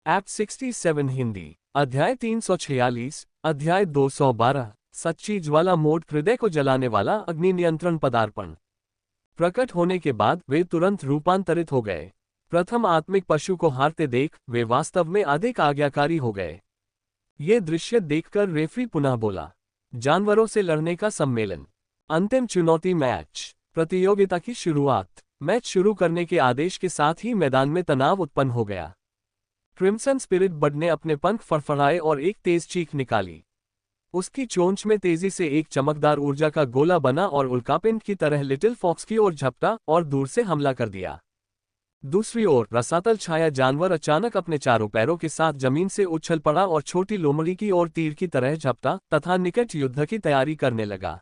App 67 Hindi अध्याय 346 अध्याय 212 सच्ची ज्वाला मोड हृदय को जलाने वाला अग्नि नियंत्रण पदार्पण। प्रकट होने के बाद वे तुरंत रूपांतरित हो गए। प्रथम आत्मिक पशु को हारते देख वे वास्तव में अधिक आज्ञाकारी हो गए। ये दृश्य देखकर रेफरी पुनः बोला, जानवरों से लड़ने का सम्मेलन। अंतिम चुनौती मैच। प्रतियोगिता की शुरुआत। मैच शुरू करने के आदेश के साथ ही मैदान में तनाव उत्पन्न हो गया। क्रिम्सन स्पिरिट बर्ड ने अपने पंख फड़फड़ाए और एक तेज चीख निकाली। उसकी चोंच में तेजी से एक चमकदार ऊर्जा का गोला बना और उल्कापिंड की तरह लिटिल फॉक्स की ओर झपटा और दूर से हमला कर दिया। दूसरी ओर रसातल छाया जानवर अचानक अपने चारों पैरों के साथ जमीन से उछल पड़ा और छोटी लोमड़ी की ओर तीर की तरह झपटा तथा निकट युद्ध की तैयारी करने लगा।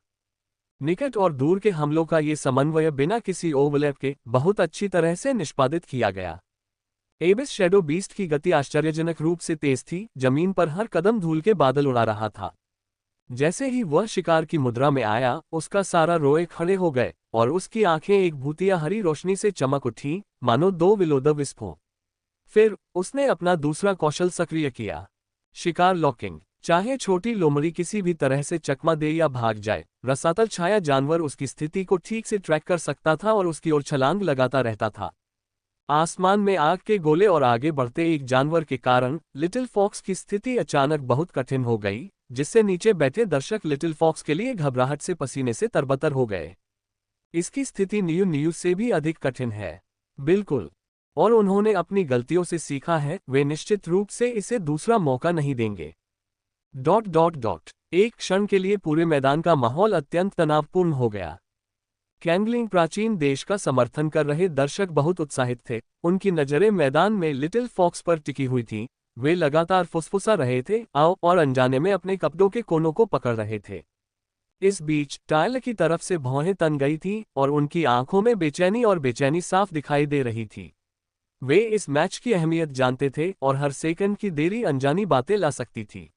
निकट और दूर के हमलों का ये समन्वय बिना किसी ओवरलैप के बहुत अच्छी तरह से निष्पादित किया गया। एबिस शैडो बीस्ट की गति आश्चर्यजनक रूप से तेज थी, जमीन पर हर कदम धूल के बादल उड़ा रहा था। जैसे ही वह शिकार की मुद्रा में आया, उसका सारा रोए खड़े हो गए और उसकी आंखें एक भूतिया हरी रोशनी से चमक उठी, मानो दो विलोद विस्फोट। फिर उसने अपना दूसरा कौशल सक्रिय किया, शिकार लॉकिंग। चाहे छोटी लोमड़ी किसी भी तरह से चकमा दे या भाग जाए, रसातल छाया जानवर उसकी स्थिति को ठीक से ट्रैक कर सकता था और उसकी ओर छलांग लगाता रहता था। आसमान में आग के गोले और आगे बढ़ते एक जानवर के कारण लिटिल फॉक्स की स्थिति अचानक बहुत कठिन हो गई, जिससे नीचे बैठे दर्शक लिटिल फॉक्स के लिए घबराहट से पसीने से तरबतर हो गए। इसकी स्थिति न्यू से भी अधिक कठिन है। बिल्कुल। और उन्होंने अपनी गलतियों से सीखा है, वे निश्चित रूप से इसे दूसरा मौका नहीं देंगे। ... एक क्षण के लिए पूरे मैदान का माहौल अत्यंत तनावपूर्ण हो गया। कैंगलिंग प्राचीन देश का समर्थन कर रहे दर्शक बहुत उत्साहित थे। उनकी नजरें मैदान में लिटिल फॉक्स पर टिकी हुई थीं। वे लगातार फुसफुसा रहे थे, आओ, और अनजाने में अपने कपड़ों के कोनों को पकड़ रहे थे। इस बीच टायल की तरफ से भौहें तन गई थीं और उनकी आंखों में बेचैनी साफ दिखाई दे रही थी। वे इस मैच की अहमियत जानते थे और हर सेकंड की देरी अनजानी बातें ला सकती थी।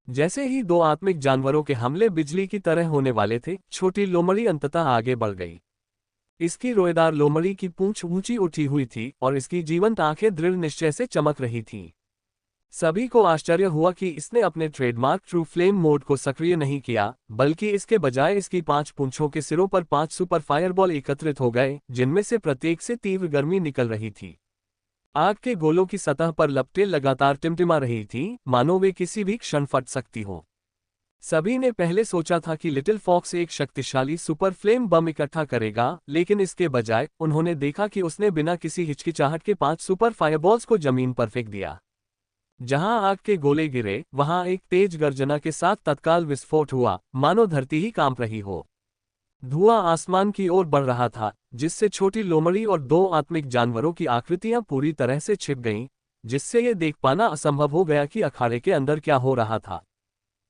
जैसे ही दो आत्मिक जानवरों के हमले बिजली की तरह होने वाले थे, छोटी लोमड़ी अंततः आगे बढ़ गई। इसकी रोएदार लोमड़ी की पूंछ ऊंची उठी हुई थी और इसकी जीवंत आंखें दृढ़ निश्चय से चमक रही थीं। सभी को आश्चर्य हुआ कि इसने अपने ट्रेडमार्क ट्रू फ्लेम मोड को सक्रिय नहीं किया, बल्कि इसके बजाय इसकी 5 पूंछों के सिरों पर 5 सुपर फायरबॉल एकत्रित हो गए, जिनमें से प्रत्येक से तीव्र गर्मी निकल रही थी। आग के गोलों की सतह पर लपटें लगातार टिमटिमा रही थीं, मानो वे किसी भी क्षण फट सकती हों। सभी ने पहले सोचा था कि लिटिल फॉक्स एक शक्तिशाली सुपर फ्लेम बम इकट्ठा करेगा, लेकिन इसके बजाय उन्होंने देखा कि उसने बिना किसी हिचकिचाहट के 5 सुपर फायरबॉल्स को जमीन पर फेंक दिया। जहां आग के गोले गिरे, वहां एक तेज गर्जना के साथ तत्काल विस्फोट हुआ, मानो धरती ही कांप रही हो। धुआं आसमान की ओर बढ़ रहा था, जिससे छोटी लोमड़ी और 2 आत्मिक जानवरों की आकृतियां पूरी तरह से छिप गईं, जिससे यह देख पाना असंभव हो गया कि अखाड़े के अंदर क्या हो रहा था।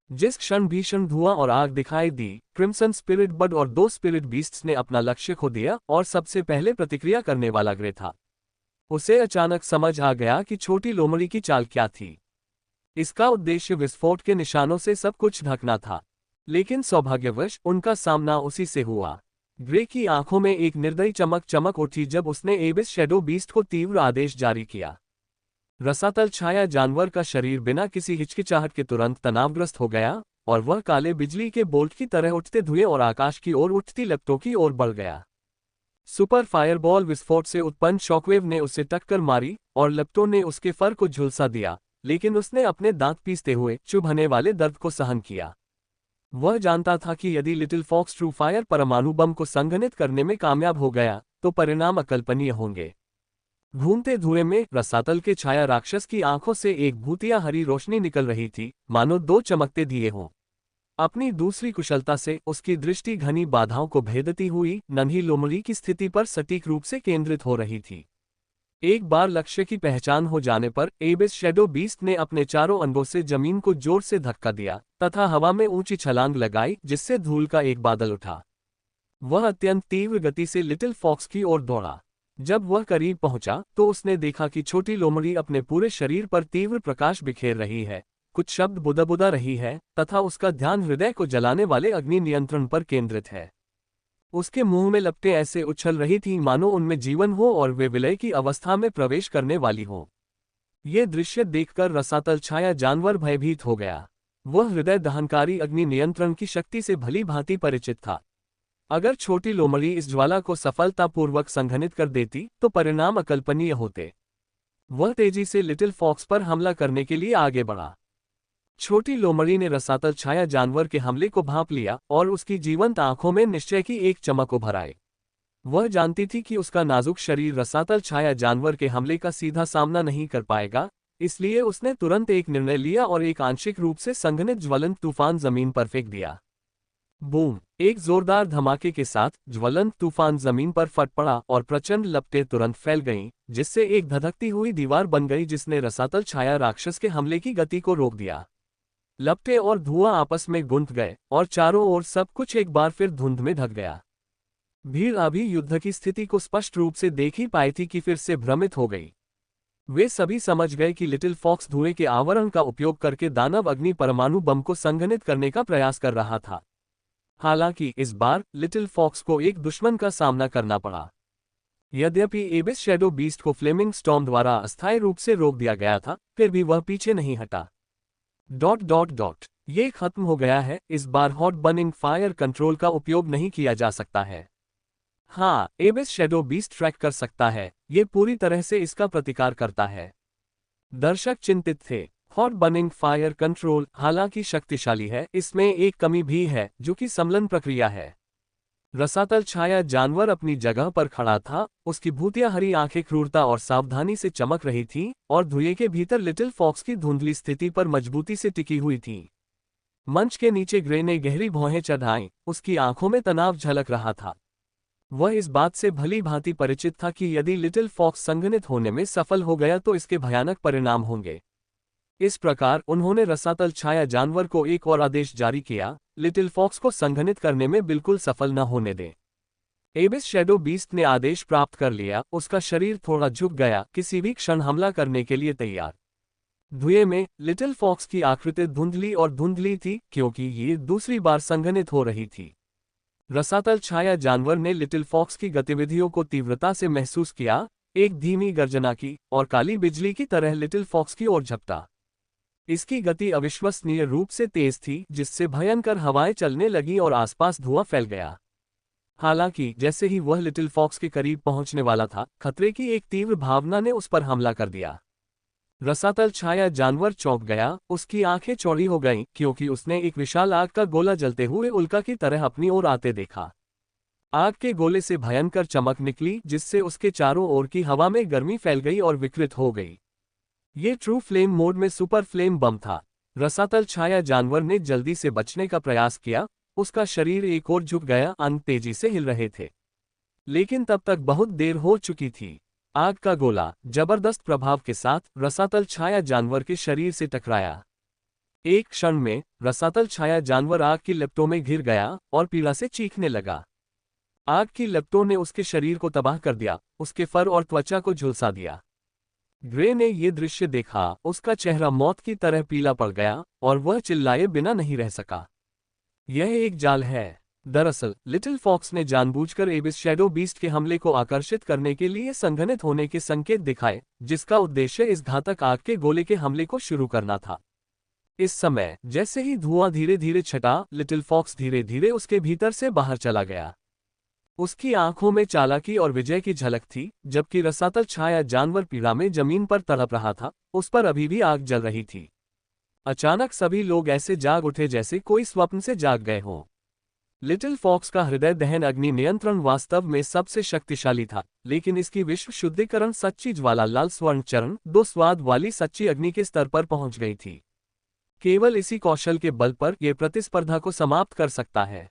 जिस क्षण भीषण धुआं और आग दिखाई दी, क्रिम्सन स्पिरिट बर्ड और 2 स्पिरिट बीस्ट्स ने अपना लक्ष्य खो दिया और सबसे पहले प्रतिक्रिया करने वाला ग्रे था। उसे अचानक समझ आ गया कि छोटी लोमड़ी की चाल क्या थी। इसका उद्देश्य विस्फोट के निशानों से सब कुछ ढकना था, लेकिन सौभाग्यवश उनका सामना उसी से हुआ। ग्रे की आंखों में एक निर्दयी चमक उठी जब उसने एबिस शैडो बीस्ट को तीव्र आदेश जारी किया। रसातल छाया जानवर का शरीर बिना किसी हिचकिचाहट के तुरंत तनावग्रस्त हो गया और वह काले बिजली के बोल्ट की तरह उठते धुएं और आकाश की ओर उठती लपटों की ओर बढ़ गया। सुपर फायरबॉल विस्फोट से उत्पन्न शॉकवेव ने उसे टक्कर मारी और लपटों ने उसके फर को झुलसा दिया, लेकिन उसने अपने दांत पीसते हुए चुभने वाले दर्द को सहन किया। वह जानता था कि यदि लिटिल फॉक्स ट्रू फायर परमाणु बम को संघनित करने में कामयाब हो गया, तो परिणाम अकल्पनीय होंगे। घूमते धुएं में रसातल के छाया राक्षस की आंखों से एक भूतिया हरी रोशनी निकल रही थी, मानो 2 चमकते दिए हों। अपनी दूसरी कुशलता से उसकी दृष्टि घनी बाधाओं को भेदती हुई नन्ही लोमड़ी की स्थिति पर सटीक रूप से केंद्रित हो रही थी। एक बार लक्ष्य की पहचान हो जाने पर एबिस शैडो बीस्ट ने अपने चारों अंगों से जमीन को जोर से धक्का दिया तथा हवा में ऊंची छलांग लगाई, जिससे धूल का एक बादल उठा। वह अत्यंत तीव्र गति से लिटिल फॉक्स की ओर दौड़ा। जब वह करीब पहुंचा तो उसने देखा कि छोटी लोमड़ी अपने पूरे शरीर पर तीव्र प्रकाश बिखेर रही है, कुछ शब्द बुदा रही है तथा उसका ध्यान हृदय को जलाने वाले अग्नि नियंत्रण पर केंद्रित है। उसके मुंह में लपटें ऐसे उछल रही थीं मानो उनमें जीवन हो और वे विलय की अवस्था में प्रवेश करने वाली हों। ये दृश्य देखकर रसातल छाया जानवर भयभीत हो गया। वह हृदय दहनकारी अग्नि नियंत्रण की शक्ति से भली भांति परिचित था। अगर छोटी लोमड़ी इस ज्वाला को सफलतापूर्वक संघनित कर देती तो परिणाम अकल्पनीय होते। वह तेजी से लिटिल फॉक्स पर हमला करने के लिए आगे बढ़ा। छोटी लोमड़ी ने रसातल छाया जानवर के हमले को भांप लिया और उसकी जीवंत आंखों में निश्चय की एक चमक उभर आई। वह जानती थी कि उसका नाजुक शरीर रसातल छाया जानवर के हमले का सीधा सामना नहीं कर पाएगा, इसलिए उसने तुरंत एक निर्णय लिया और एक आंशिक रूप से संघनित ज्वलंत तूफान जमीन पर फेंक दिया। बूम! एक जोरदार धमाके के साथ ज्वलंत तूफान जमीन पर फट पड़ा और प्रचंड लपटें तुरंत फैल गईं, जिससे एक धधकती हुई दीवार बन गई जिसने रसातल छाया राक्षस के हमले की गति को रोक दिया। लपटें और धुआं आपस में गुंथ गए और चारों ओर सब कुछ एक बार फिर धुंध में ढक गया। भीड़ अभी युद्ध की स्थिति को स्पष्ट रूप से देख ही पाई थी कि फिर से भ्रमित हो गई। वे सभी समझ गए कि लिटिल फॉक्स धुएं के आवरण का उपयोग करके दानव अग्नि परमाणु बम को संघनित करने का प्रयास कर रहा था। हालांकि इस बार लिटिल फॉक्स को एक दुश्मन का सामना करना पड़ा। यद्यपि एबिस शैडो बीस्ट को फ्लेमिंग स्टॉर्म द्वारा अस्थायी रूप से रोक दिया गया था, फिर भी वह पीछे नहीं हटा। ... ये खत्म हो गया है। इस बार हॉट बर्निंग फायर कंट्रोल का उपयोग नहीं किया जा सकता है। हाँ, एबिस शैडो बीस्ट ट्रैक कर सकता है, ये पूरी तरह से इसका प्रतिकार करता है। दर्शक चिंतित थे। हॉट बर्निंग फायर कंट्रोल हालांकि शक्तिशाली है, इसमें एक कमी भी है जो कि समलन प्रक्रिया है। रसातल छाया जानवर अपनी जगह पर खड़ा था, उसकी भूतिया हरी आंखें क्रूरता और सावधानी से चमक रही थीं और धुएं के भीतर लिटिल फॉक्स की धुंधली स्थिति पर मजबूती से टिकी हुई थीं। मंच के नीचे ग्रे ने गहरी भौहें चढ़ाईं, उसकी आंखों में तनाव झलक रहा था। वह इस बात से भली भांति परिचित था कि यदि लिटिल फॉक्स संघनित होने में सफल हो गया तो इसके भयानक परिणाम होंगे। इस प्रकार उन्होंने रसातल छाया जानवर को एक और आदेश जारी किया, लिटिल फॉक्स को संघनित करने में बिल्कुल सफल न होने दें। एबिस शैडो बीस्ट ने आदेश प्राप्त कर लिया, उसका शरीर थोड़ा झुक गया, किसी भी क्षण हमला करने के लिए तैयार। धुएं में लिटिल फॉक्स की आकृति धुंधली और धुंधली थी क्योंकि ये दूसरी बार संघनित हो रही थी। रसातल छाया जानवर ने लिटिल फॉक्स की गतिविधियों को तीव्रता से महसूस किया, एक धीमी गर्जना की और काली बिजली की तरह लिटिल फॉक्स की ओर झपटा। इसकी गति अविश्वसनीय रूप से तेज थी, जिससे भयंकर हवाएं चलने लगीं और आसपास धुआं फैल गया। हालांकि जैसे ही वह लिटिल फॉक्स के करीब पहुंचने वाला था, खतरे की एक तीव्र भावना ने उस पर हमला कर दिया। रसातल छाया जानवर चौंक गया, उसकी आंखें चौड़ी हो गईं क्योंकि उसने एक विशाल आग का गोला जलते हुए उल्का की तरह अपनी ओर आते देखा। आग के गोले से भयंकर चमक निकली जिससे उसके चारों ओर की हवा में गर्मी फैल गई और विकृत हो गई। ये ट्रू फ्लेम मोड में सुपर फ्लेम बम था। रसातल छाया जानवर ने जल्दी से बचने का प्रयास किया, उसका शरीर एक ओर झुक गया, अंग तेजी से हिल रहे थे। लेकिन तब तक बहुत देर हो चुकी थी। आग का गोला जबरदस्त प्रभाव के साथ रसातल छाया जानवर के शरीर से टकराया। एक क्षण में रसातल छाया जानवर आग की लपटों में घिर गया और पीड़ा से चीखने लगा। आग की लपटों ने उसके शरीर को तबाह कर दिया, उसके फर और त्वचा को झुलसा दिया। ग्रे ने यह दृश्य देखा, उसका चेहरा मौत की तरह पीला पड़ गया और वह चिल्लाए बिना नहीं रह सका। यह एक जाल है। दरअसल लिटिल फॉक्स ने जानबूझकर एबिस शैडो बीस्ट के हमले को आकर्षित करने के लिए संघनित होने के संकेत दिखाए, जिसका उद्देश्य इस घातक आग के गोले के हमले को शुरू करना था। इस समय जैसे ही धुआं धीरे धीरे छटा, लिटिल फॉक्स धीरे धीरे उसके भीतर से बाहर चला गया। उसकी आंखों में चालाकी और विजय की झलक थी, जबकि रसातल छाया जानवर पीड़ा में जमीन पर तड़प रहा था, उस पर अभी भी आग जल रही थी। अचानक सभी लोग ऐसे जाग उठे जैसे कोई स्वप्न से जाग गए हों। लिटिल फॉक्स का हृदय दहन अग्नि नियंत्रण वास्तव में सबसे शक्तिशाली था, लेकिन इसकी विश्व शुद्धिकरण सच्ची ज्वाला लाल स्वर्ण चरण 2 स्वाद वाली सच्ची अग्नि के स्तर पर पहुंच गई थी। केवल इसी कौशल के बल पर यह प्रतिस्पर्धा को समाप्त कर सकता है।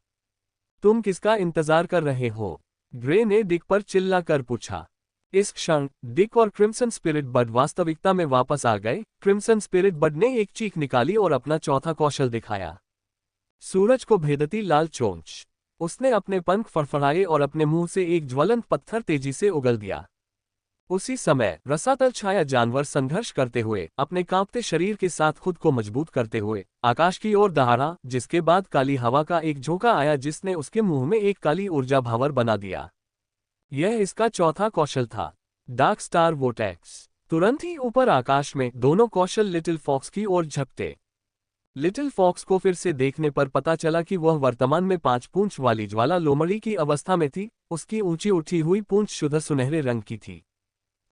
तुम किसका इंतजार कर रहे हो? ग्रे ने डिक पर चिल्लाकर पूछा। इस क्षण डिक और क्रिम्सन स्पिरिट बर्ड वास्तविकता में वापस आ गए। क्रिम्सन स्पिरिट बर्ड ने एक चीख निकाली और अपना चौथा कौशल दिखाया, सूरज को भेदती लाल चोंच। उसने अपने पंख फड़फड़ाए और अपने मुंह से एक ज्वलंत पत्थर तेजी से उगल दिया। उसी समय रसातल छाया जानवर संघर्ष करते हुए, अपने कांपते शरीर के साथ खुद को मजबूत करते हुए आकाश की ओर दहाड़ा, जिसके बाद काली हवा का एक झोंका आया जिसने उसके मुंह में एक काली ऊर्जा भावर बना दिया। यह इसका चौथा कौशल था, डार्क स्टार वोर्टेक्स। तुरंत ही ऊपर आकाश में दोनों कौशल लिटिल फॉक्स की ओर झपटे। लिटिल फॉक्स को फिर से देखने पर पता चला कि वह वर्तमान में 5 पूंछ वाली ज्वाला लोमड़ी की अवस्था में थी। उसकी ऊंची उठी हुई पूंछ शुद्ध सुनहरे रंग की थी।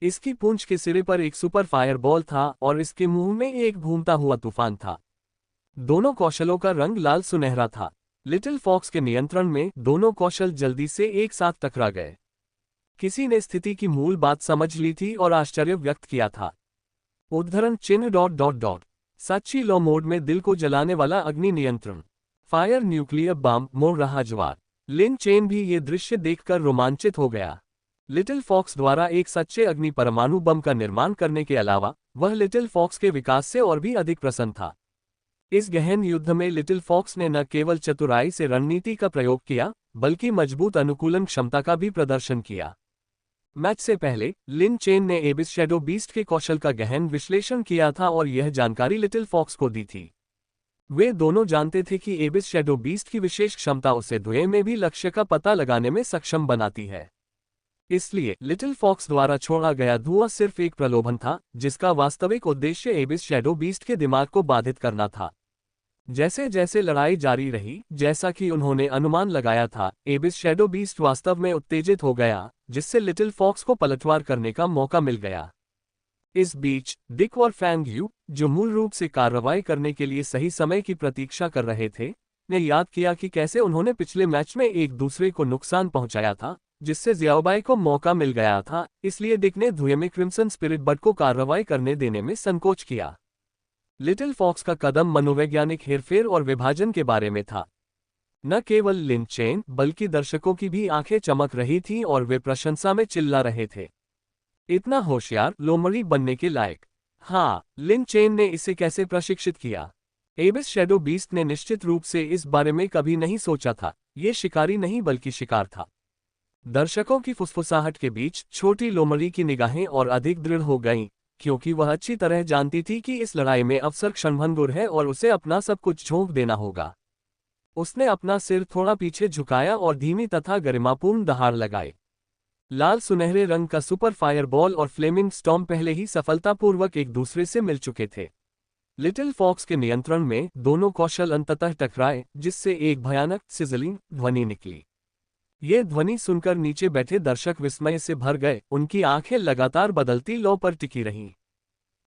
इसकी पूंछ के सिरे पर एक सुपर फायर बॉल था और इसके मुंह में एक घूमता हुआ तूफान था। दोनों कौशलों का रंग लाल सुनहरा था। लिटिल फॉक्स के नियंत्रण में दोनों कौशल जल्दी से एक साथ टकरा गए। किसी ने स्थिति की मूल बात समझ ली थी और आश्चर्य व्यक्त किया था। उद्धरण चिन्ह ... सच्ची लॉ मोड में दिल को जलाने वाला अग्नि नियंत्रण। फायर न्यूक्लियर बम मोड़ रहा ज्वार। लिन चेन भी ये दृश्य देखकर रोमांचित हो गया। लिटिल फॉक्स द्वारा एक सच्चे अग्नि परमाणु बम का निर्माण करने के अलावा वह लिटिल फॉक्स के विकास से और भी अधिक प्रसन्न था। इस गहन युद्ध में लिटिल फॉक्स ने न केवल चतुराई से रणनीति का प्रयोग किया, बल्कि मजबूत अनुकूलन क्षमता का भी प्रदर्शन किया। मैच से पहले लिन चेन ने एबिस शैडो बीस्ट के कौशल का गहन विश्लेषण किया था और यह जानकारी लिटिल फॉक्स को दी थी। वे दोनों जानते थे कि एबिस शैडो बीस्ट की विशेष क्षमता उसे धुएं में भी लक्ष्य का पता लगाने में सक्षम बनाती है। इसलिए लिटिल फॉक्स द्वारा छोड़ा गया धुआं सिर्फ एक प्रलोभन था, जिसका वास्तविक उद्देश्य एबिस शैडो बीस्ट के दिमाग को बाधित करना था। जैसे जैसे लड़ाई जारी रही, जैसा कि उन्होंने अनुमान लगाया था, एबिस शैडो बीस्ट वास्तव में उत्तेजित हो गया, जिससे लिटिल फॉक्स को पलटवार करने का मौका मिल गया। इस बीच डिक और फैंग यू, जो मूल रूप से कार्रवाई करने के लिए सही समय की प्रतीक्षा कर रहे थे, ने याद किया कि कैसे उन्होंने पिछले मैच में एक दूसरे को नुकसान पहुंचाया था, जिससे ज़ियाओबाई को मौका मिल गया था। इसलिए डिक ने धुएं में क्रिम्सन स्पिरिट बर्ड को कार्रवाई करने देने में संकोच किया। लिटिल फॉक्स का कदम मनोवैज्ञानिक हेरफेर और विभाजन के बारे में था। न केवल लिन चेन बल्कि दर्शकों की भी आंखें चमक रही थीं और वे प्रशंसा में चिल्ला रहे थे। इतना होशियार, लोमड़ी बनने के लायक। हाँ, लिन चेन ने इसे कैसे प्रशिक्षित किया? एबिस शैडो बीस्ट ने निश्चित रूप से इस बारे में कभी नहीं सोचा था। ये शिकारी नहीं बल्कि शिकार था। दर्शकों की फुसफुसाहट के बीच छोटी लोमड़ी की निगाहें और अधिक दृढ़ हो गईं, क्योंकि वह अच्छी तरह जानती थी कि इस लड़ाई में अवसर क्षणभंगुर है और उसे अपना सब कुछ झोंक देना होगा। उसने अपना सिर थोड़ा पीछे झुकाया और धीमी तथा गरिमापूर्ण दहाड़ लगाए। लाल सुनहरे रंग का सुपर फायरबॉल और फ्लेमिंग स्टॉर्म पहले ही सफलतापूर्वक एक दूसरे से मिल चुके थे। लिटिल फॉक्स के नियंत्रण में दोनों कौशल अंततः टकराए, जिससे एक भयानक सिजलिंग ध्वनि निकली। ये ध्वनि सुनकर नीचे बैठे दर्शक विस्मय से भर गए। उनकी आंखें लगातार बदलती लौ पर टिकी रहीं।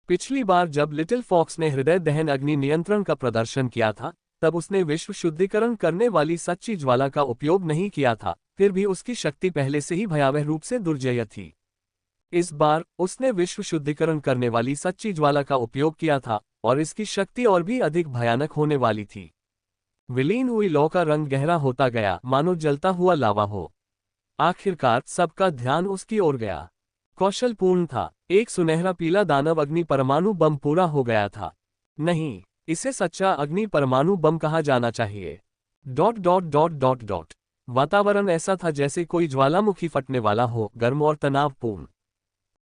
पिछली बार जब लिटिल फॉक्स ने हृदय दहन अग्नि नियंत्रण का प्रदर्शन किया था, तब उसने विश्व शुद्धिकरण करने वाली सच्ची ज्वाला का उपयोग नहीं किया था, फिर भी उसकी शक्ति पहले से ही भयावह रूप से दुर्जय थी। इस बार उसने विश्व शुद्धिकरण करने वाली सच्ची ज्वाला का उपयोग किया था और इसकी शक्ति और भी अधिक भयानक होने वाली थी। विलीन हुई लौ का रंग गहरा होता गया, मानो जलता हुआ लावा हो। आखिरकार सबका ध्यान उसकी ओर गया। कौशल पूर्ण था। एक सुनहरा पीला दानव अग्नि परमाणु बम पूरा हो गया था। नहीं, इसे सच्चा अग्नि परमाणु बम कहा जाना चाहिए। ... वातावरण ऐसा था जैसे कोई ज्वालामुखी फटने वाला हो, गर्म और तनावपूर्ण।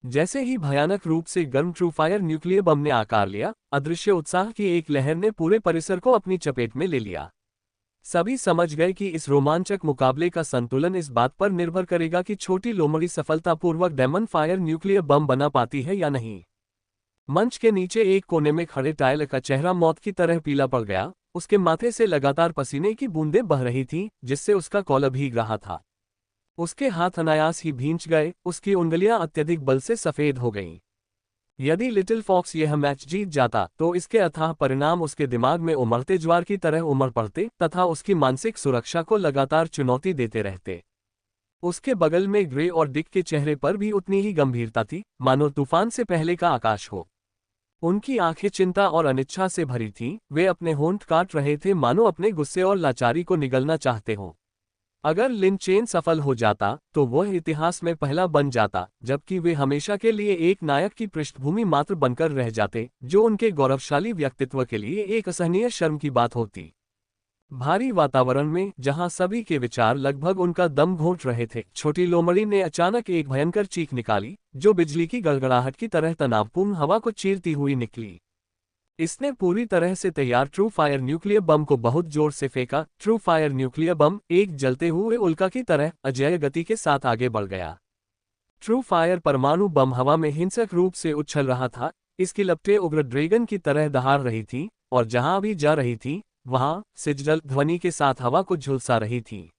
जैसे ही भयानक रूप से गर्म ट्रू फायर न्यूक्लियर बम ने आकार लिया, अदृश्य उत्साह की एक लहर ने पूरे परिसर को अपनी चपेट में ले लिया। सभी समझ गए कि इस रोमांचक मुकाबले का संतुलन इस बात पर निर्भर करेगा कि छोटी लोमड़ी सफलतापूर्वक डेमन फायर न्यूक्लियर बम बना पाती है या नहीं। मंच के नीचे एक कोने में खड़े टायल का चेहरा मौत की तरह पीला पड़ गया। उसके माथे से लगातार पसीने की बूंदें बह रही थीं, जिससे उसका कॉलर भीग रहा था। उसके हाथ अनायास ही भींच गए, उसकी उंगलियां अत्यधिक बल से सफेद हो गईं। यदि लिटिल फॉक्स यह मैच जीत जाता तो इसके अथाह परिणाम उसके दिमाग में उमड़ते ज्वार की तरह उमड़ पड़ते तथा उसकी मानसिक सुरक्षा को लगातार चुनौती देते रहते। उसके बगल में ग्रे और डिक के चेहरे पर भी उतनी ही गंभीरता थी, मानो तूफान से पहले का आकाश हो। उनकी आंखें चिंता और अनिच्छा से भरी थीं। वे अपने होंठ काट रहे थे, मानो अपने गुस्से और लाचारी को निगलना चाहते हों। अगर लिन चेन सफल हो जाता तो वह इतिहास में पहला बन जाता, जबकि वे हमेशा के लिए एक नायक की पृष्ठभूमि मात्र बनकर रह जाते, जो उनके गौरवशाली व्यक्तित्व के लिए एक असहनीय शर्म की बात होती। भारी वातावरण में, जहां सभी के विचार लगभग उनका दम घोंट रहे थे, छोटी लोमड़ी ने अचानक एक भयंकर चीख निकाली, जो बिजली की गड़गड़ाहट की तरह तनावपूर्ण हवा को चीरती हुई निकली। इसने पूरी तरह से तैयार ट्रू फायर न्यूक्लियर बम को बहुत जोर से फेंका। ट्रू फायर न्यूक्लियर बम एक जलते हुए उल्का की तरह अजेय गति के साथ आगे बढ़ गया। ट्रू फायर परमाणु बम हवा में हिंसक रूप से उछल रहा था, इसकी लपटें उग्र ड्रैगन की तरह दहाड़ रही थी, और जहां भी जा रही थी, वहां सिजल ध्वनि के साथ हवा को झुलसा रही थी।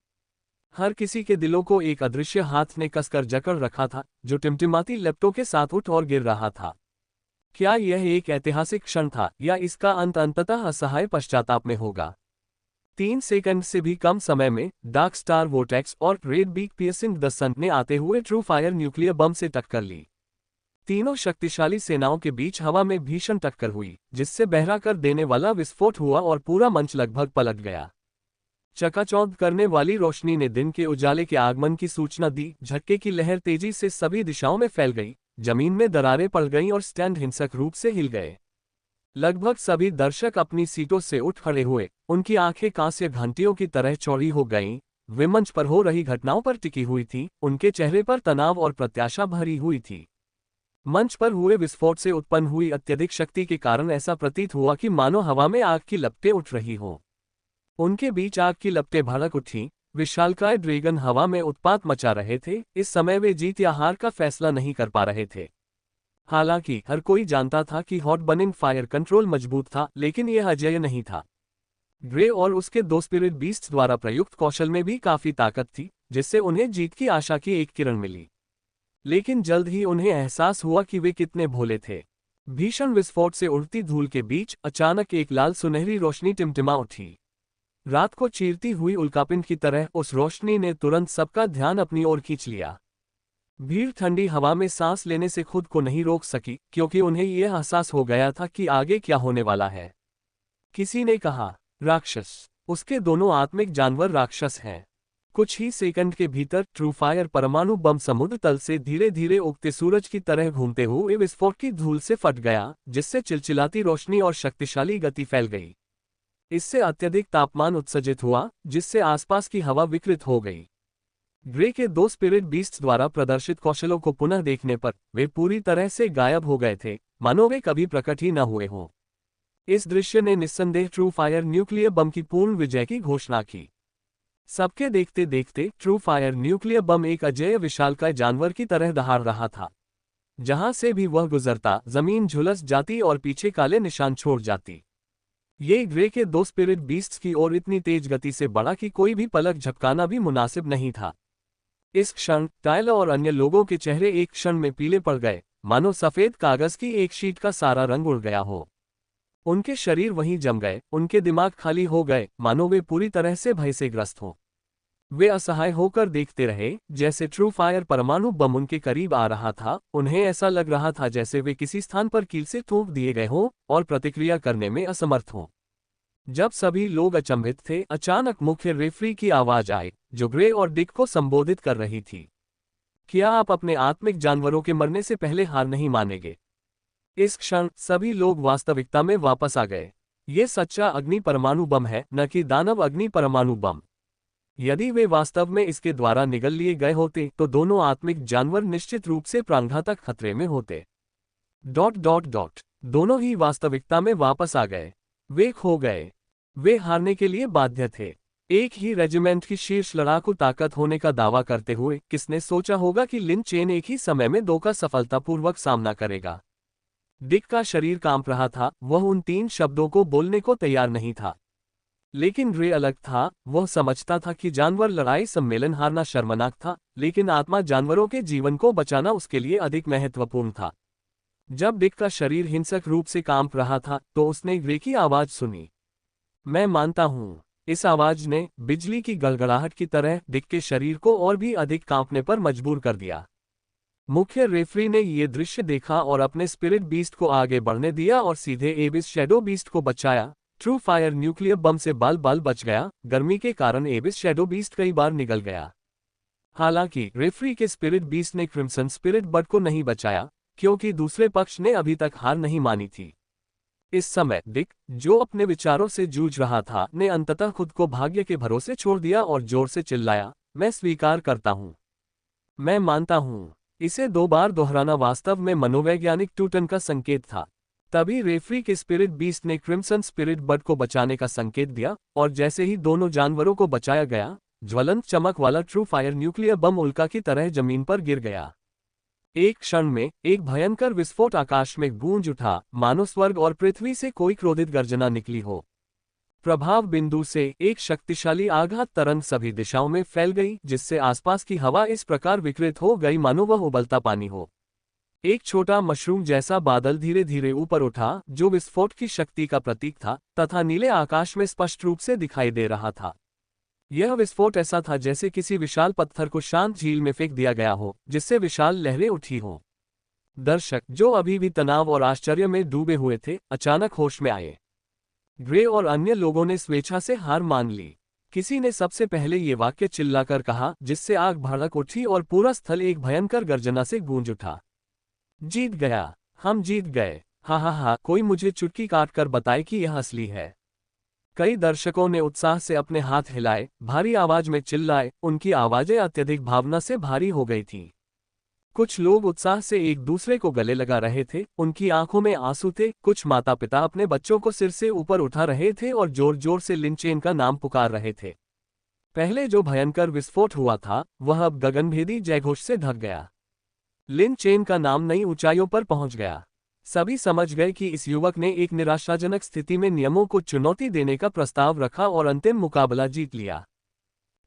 हर किसी के दिलों को एक अदृश्य हाथ ने कसकर जकड़ रखा था, जो टिमटिमाती लपटों के साथ उठ और गिर रहा था। क्या यह एक ऐतिहासिक क्षण था, या इसका अंत अंततः असहाय पश्चाताप में होगा? 3 सेकंड से भी कम समय में डार्क स्टार वोर्टेक्स और रेड बीक पियर्सिंग द सन ने आते हुए ट्रू फायर न्यूक्लियर बम से टक्कर ली। तीनों शक्तिशाली सेनाओं के बीच हवा में भीषण टक्कर हुई, जिससे बहरा कर देने वाला विस्फोट हुआ और पूरा मंच लगभग पलट गया। चकाचौंध करने वाली रोशनी ने दिन के उजाले के आगमन की सूचना दी। झटके की लहर तेजी से सभी दिशाओं में फैल गई, जमीन में दरारें पड़ गईं और स्टैंड हिंसक रूप से हिल गए। लगभग सभी दर्शक अपनी सीटों से उठ खड़े हुए, उनकी आंखें कांस्य घंटियों की तरह चौड़ी हो गईं। वे मंच पर हो रही घटनाओं पर टिकी हुई थी, उनके चेहरे पर तनाव और प्रत्याशा भरी हुई थी। मंच पर हुए विस्फोट से उत्पन्न हुई अत्यधिक शक्ति के कारण ऐसा प्रतीत हुआ कि मानो हवा में आग की लपटें उठ रही हों। उनके बीच आग की लपटें भड़क उठीं। विशालकाय ड्रैगन हवा में उत्पात मचा रहे थे। इस समय वे जीत या हार का फैसला नहीं कर पा रहे थे। हालांकि हर कोई जानता था कि हॉट बर्निंग फायर कंट्रोल मजबूत था, लेकिन यह अजेय नहीं था। ग्रे और उसके 2 स्पिरिट बीस्ट्स द्वारा प्रयुक्त कौशल में भी काफी ताकत थी, जिससे उन्हें जीत की आशा की एक किरण मिली। लेकिन जल्द ही उन्हें एहसास हुआ कि वे कितने भोले थे। भीषण विस्फोट से उड़ती धूल के बीच अचानक एक लाल सुनहरी रोशनी टिमटिमा उठी। रात को चीरती हुई उल्कापिंड की तरह उस रोशनी ने तुरंत सबका ध्यान अपनी ओर खींच लिया। भीड़ ठंडी हवा में सांस लेने से खुद को नहीं रोक सकी, क्योंकि उन्हें यह एहसास हो गया था कि आगे क्या होने वाला है। किसी ने कहा, राक्षस। उसके दोनों आत्मिक जानवर राक्षस हैं। कुछ ही सेकंड के भीतर ट्रू फायर परमाणु बम समुद्र तल से धीरे धीरे उगते सूरज की तरह घूमते हुए विस्फोट की धूल से फट गया, जिससे चिलचिलाती रोशनी और शक्तिशाली गति फैल गई। इससे अत्यधिक तापमान उत्सर्जित हुआ, जिससे आसपास की हवा विकृत हो गई। ग्रे के 2 स्पिरिट बीस्ट्स द्वारा प्रदर्शित कौशलों को पुनः देखने पर वे पूरी तरह से गायब हो गए थे, मानो वे कभी प्रकट ही न हुए हों। इस दृश्य ने निस्संदेह ट्रू फायर न्यूक्लियर बम की पूर्ण विजय की घोषणा की। सबके देखते देखते ट्रू फायर न्यूक्लियर बम एक अजेय विशालकाय जानवर की तरह दहाड़ रहा था। जहां से भी वह गुजरता, जमीन झुलस जाती और पीछे काले निशान छोड़ जाती। ये ग्रे के 2 स्पिरिट बीस्ट्स की ओर इतनी तेज गति से बढ़ा कि कोई भी पलक झपकाना भी मुनासिब नहीं था। इस क्षण टायलर और अन्य लोगों के चेहरे एक क्षण में पीले पड़ गए, मानो सफेद कागज की एक शीट का सारा रंग उड़ गया हो। उनके शरीर वहीं जम गए, उनके दिमाग खाली हो गए, मानो वे पूरी तरह से भय से ग्रस्त हों। वे असहाय होकर देखते रहे, जैसे ट्रू फायर परमाणु बम उनके करीब आ रहा था। उन्हें ऐसा लग रहा था जैसे वे किसी स्थान पर कील से थोप दिए गए हों और प्रतिक्रिया करने में असमर्थ हों। जब सभी लोग अचंभित थे, अचानक मुख्य रेफरी की आवाज आई, जो ग्रे और डिक को संबोधित कर रही थी। क्या आप अपने आत्मिक जानवरों के मरने से पहले हार नहीं मानेंगे? इस क्षण सभी लोग वास्तविकता में वापस आ गए। ये सच्चा अग्नि परमाणु बम है, न कि दानव अग्नि परमाणु बम। यदि वे वास्तव में इसके द्वारा निगल लिए गए होते, तो दोनों आत्मिक जानवर निश्चित रूप से प्राणघातक खतरे में होते। ... दोनों ही वास्तविकता में वापस आ गए। वे खो गए। वे हारने के लिए बाध्य थे। एक ही रेजिमेंट की शीर्ष लड़ाकू ताकत होने का दावा करते हुए किसने सोचा होगा कि लिन चेन एक ही समय में 2 का सफलतापूर्वक सामना करेगा। डिक का शरीर कांप रहा था, वह उन 3 शब्दों को बोलने को तैयार नहीं था। लेकिन ग्रे अलग था, वह समझता था कि जानवर लड़ाई सम्मेलन हारना शर्मनाक था, लेकिन आत्मा जानवरों के जीवन को बचाना उसके लिए अधिक महत्वपूर्ण था। जब डिक का शरीर हिंसक रूप से कांप रहा था, तो उसने ग्रे की आवाज सुनी। मैं मानता हूं। इस आवाज ने बिजली की गड़गड़ाहट की तरह डिक के शरीर को और भी अधिक कांपने पर मजबूर कर दिया। मुख्य रेफरी ने यह दृश्य देखा और अपने स्पिरिट बीस्ट को आगे बढ़ने दिया और सीधे एबिस शैडो बीस्ट को बचाया। ट्रू फायर न्यूक्लियर बम से बाल बच गया। गर्मी के कारण एबिस शैडो बीस्ट कई बार निगल गया। हालांकि रेफरी के स्पिरिट बीस्ट ने क्रिम्सन स्पिरिट बर्ड को नहीं बचाया, क्योंकि दूसरे पक्ष ने अभी तक हार नहीं मानी थी। इस समय डिक, जो अपने विचारों से जूझ रहा था, ने अंततः खुद को भाग्य के भरोसे छोड़ दिया और जोर से चिल्लाया, मैं स्वीकार करता हूं। मैं मानता हूं। इसे 2 बार दोहराना वास्तव में मनोवैज्ञानिक टूटन का संकेत था। तभी रेफरी के स्पिरिट बीस्ट ने क्रिम्सन स्पिरिट बर्ड को बचाने का संकेत दिया, और जैसे ही दोनों जानवरों को बचाया गया, ज्वलंत चमक वाला ट्रू फायर न्यूक्लियर बम उल्का की तरह जमीन पर गिर गया। एक क्षण में एक भयंकर विस्फोट आकाश में गूंज उठा, मानो स्वर्ग और पृथ्वी से कोई क्रोधित गर्जना निकली हो। प्रभाव बिंदु से एक शक्तिशाली आघात तरंग सभी दिशाओं में फैल गई, जिससे आसपास की हवा इस प्रकार विकृत हो गई मानो वह उबलता पानी हो। एक छोटा मशरूम जैसा बादल धीरे धीरे ऊपर उठा, जो विस्फोट की शक्ति का प्रतीक था, तथा नीले आकाश में स्पष्ट रूप से दिखाई दे रहा था। यह विस्फोट ऐसा था जैसे किसी विशाल पत्थर को शांत झील में फेंक दिया गया हो, जिससे विशाल लहरें उठी हों। दर्शक, जो अभी भी तनाव और आश्चर्य में डूबे हुए थे, अचानक होश में आए। ग्रे और अन्य लोगों ने स्वेच्छा से हार मान ली। किसी ने सबसे पहले ये वाक्य चिल्लाकर कहा, जिससे आग भड़क उठी और पूरा स्थल एक भयंकर गर्जना से गूंज उठा। जीत गया, हम जीत गए, हा हा हा, कोई मुझे चुटकी काटकर बताए कि यह असली है। कई दर्शकों ने उत्साह से अपने हाथ हिलाए, भारी आवाज में चिल्लाए, उनकी आवाजें अत्यधिक भावना से भारी हो गई थीं। कुछ लोग उत्साह से एक दूसरे को गले लगा रहे थे, उनकी आंखों में आंसू थे। कुछ माता पिता अपने बच्चों को सिर से ऊपर उठा रहे थे और जोर जोर से लिन चेन का नाम पुकार रहे थे। पहले जो भयंकर विस्फोट हुआ था, वह अब गगनभेदी जयघोष से ढक गया। लिन चेन का नाम नई ऊंचाइयों पर पहुंच गया। सभी समझ गए कि इस युवक ने एक निराशाजनक स्थिति में नियमों को चुनौती देने का प्रस्ताव रखा और अंतिम मुकाबला जीत लिया।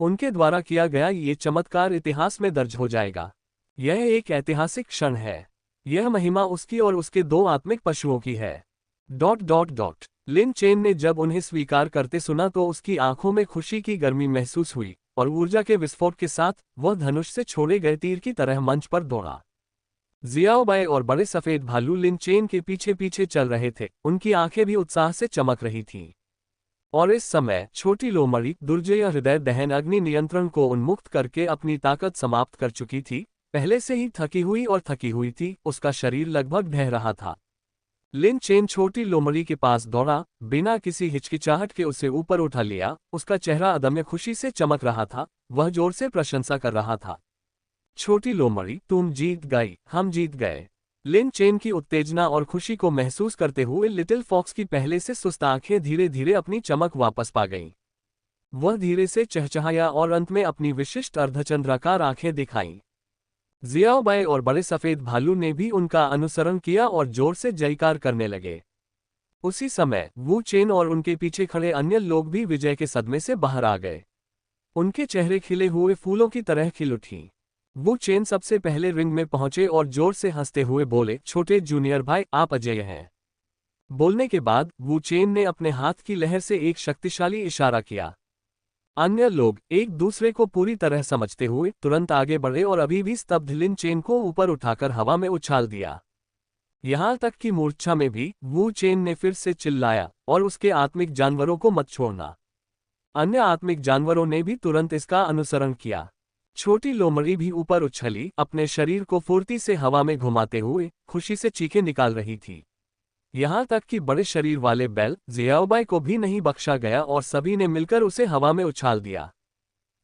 उनके द्वारा किया गया ये चमत्कार इतिहास में दर्ज हो जाएगा। यह एक ऐतिहासिक क्षण है। यह महिमा उसकी और उसके दो आत्मिक पशुओं की है। ... लिन चेन ने जब उन्हें स्वीकार करते सुना तो उसकी आंखों में खुशी की गर्मी महसूस हुई, और ऊर्जा के विस्फोट के साथ वह धनुष से छोड़े गए तीर की तरह मंच पर दौड़ा। जियाओबाई और बड़े सफेद भालू लिन चेन के पीछे पीछे चल रहे थे, उनकी आंखें भी उत्साह से चमक रही थीं। और इस समय छोटी लोमड़ी दुर्जय हृदय दहन अग्नि नियंत्रण को उन्मुक्त करके अपनी ताकत समाप्त कर चुकी थी। पहले से ही थकी हुई थी, उसका शरीर लगभग ढह रहा था। लिन चेन छोटी लोमड़ी के पास दौड़ा, बिना किसी हिचकिचाहट के उसे ऊपर उठा लिया। उसका चेहरा अदम्य खुशी से चमक रहा था, वह जोर से प्रशंसा कर रहा था। छोटी लोमड़ी, तुम जीत गई, हम जीत गए। लिन चेन की उत्तेजना और खुशी को महसूस करते हुए लिटिल फॉक्स की पहले से सुस्त आंखें धीरे धीरे अपनी चमक वापस पा गईं। वह धीरे से चहचहाया और अंत में अपनी विशिष्ट अर्धचंद्राकार आंखें दिखाईं। जियाओबाई और बड़े सफेद भालू ने भी उनका अनुसरण किया और जोर से जयकार करने लगे। उसी समय वू चेन और उनके पीछे खड़े अन्य लोग भी विजय के सदमे से बाहर आ गए। उनके चेहरे खिले हुए फूलों की तरह खिल उठी। वू चेन सबसे पहले रिंग में पहुंचे और जोर से हंसते हुए बोले, छोटे जूनियर भाई, आप अजेय हैं। बोलने के बाद वू चेन ने अपने हाथ की लहर से एक शक्तिशाली इशारा किया। अन्य लोग एक दूसरे को पूरी तरह समझते हुए तुरंत आगे बढ़े और अभी भी स्तब्ध लिन चेन को ऊपर उठाकर हवा में उछाल दिया। यहां तक कि मूर्छा में भी वू चेन ने फिर से चिल्लाया, और उसके आत्मिक जानवरों को मत छोड़ना। अन्य आत्मिक जानवरों ने भी तुरंत इसका अनुसरण किया। छोटी लोमड़ी भी ऊपर उछली, अपने शरीर को फुर्ती से हवा में घुमाते हुए खुशी से चीखें निकाल रही थी। यहां तक कि बड़े शरीर वाले बैल जियाओबाई को भी नहीं बख्शा गया और सभी ने मिलकर उसे हवा में उछाल दिया।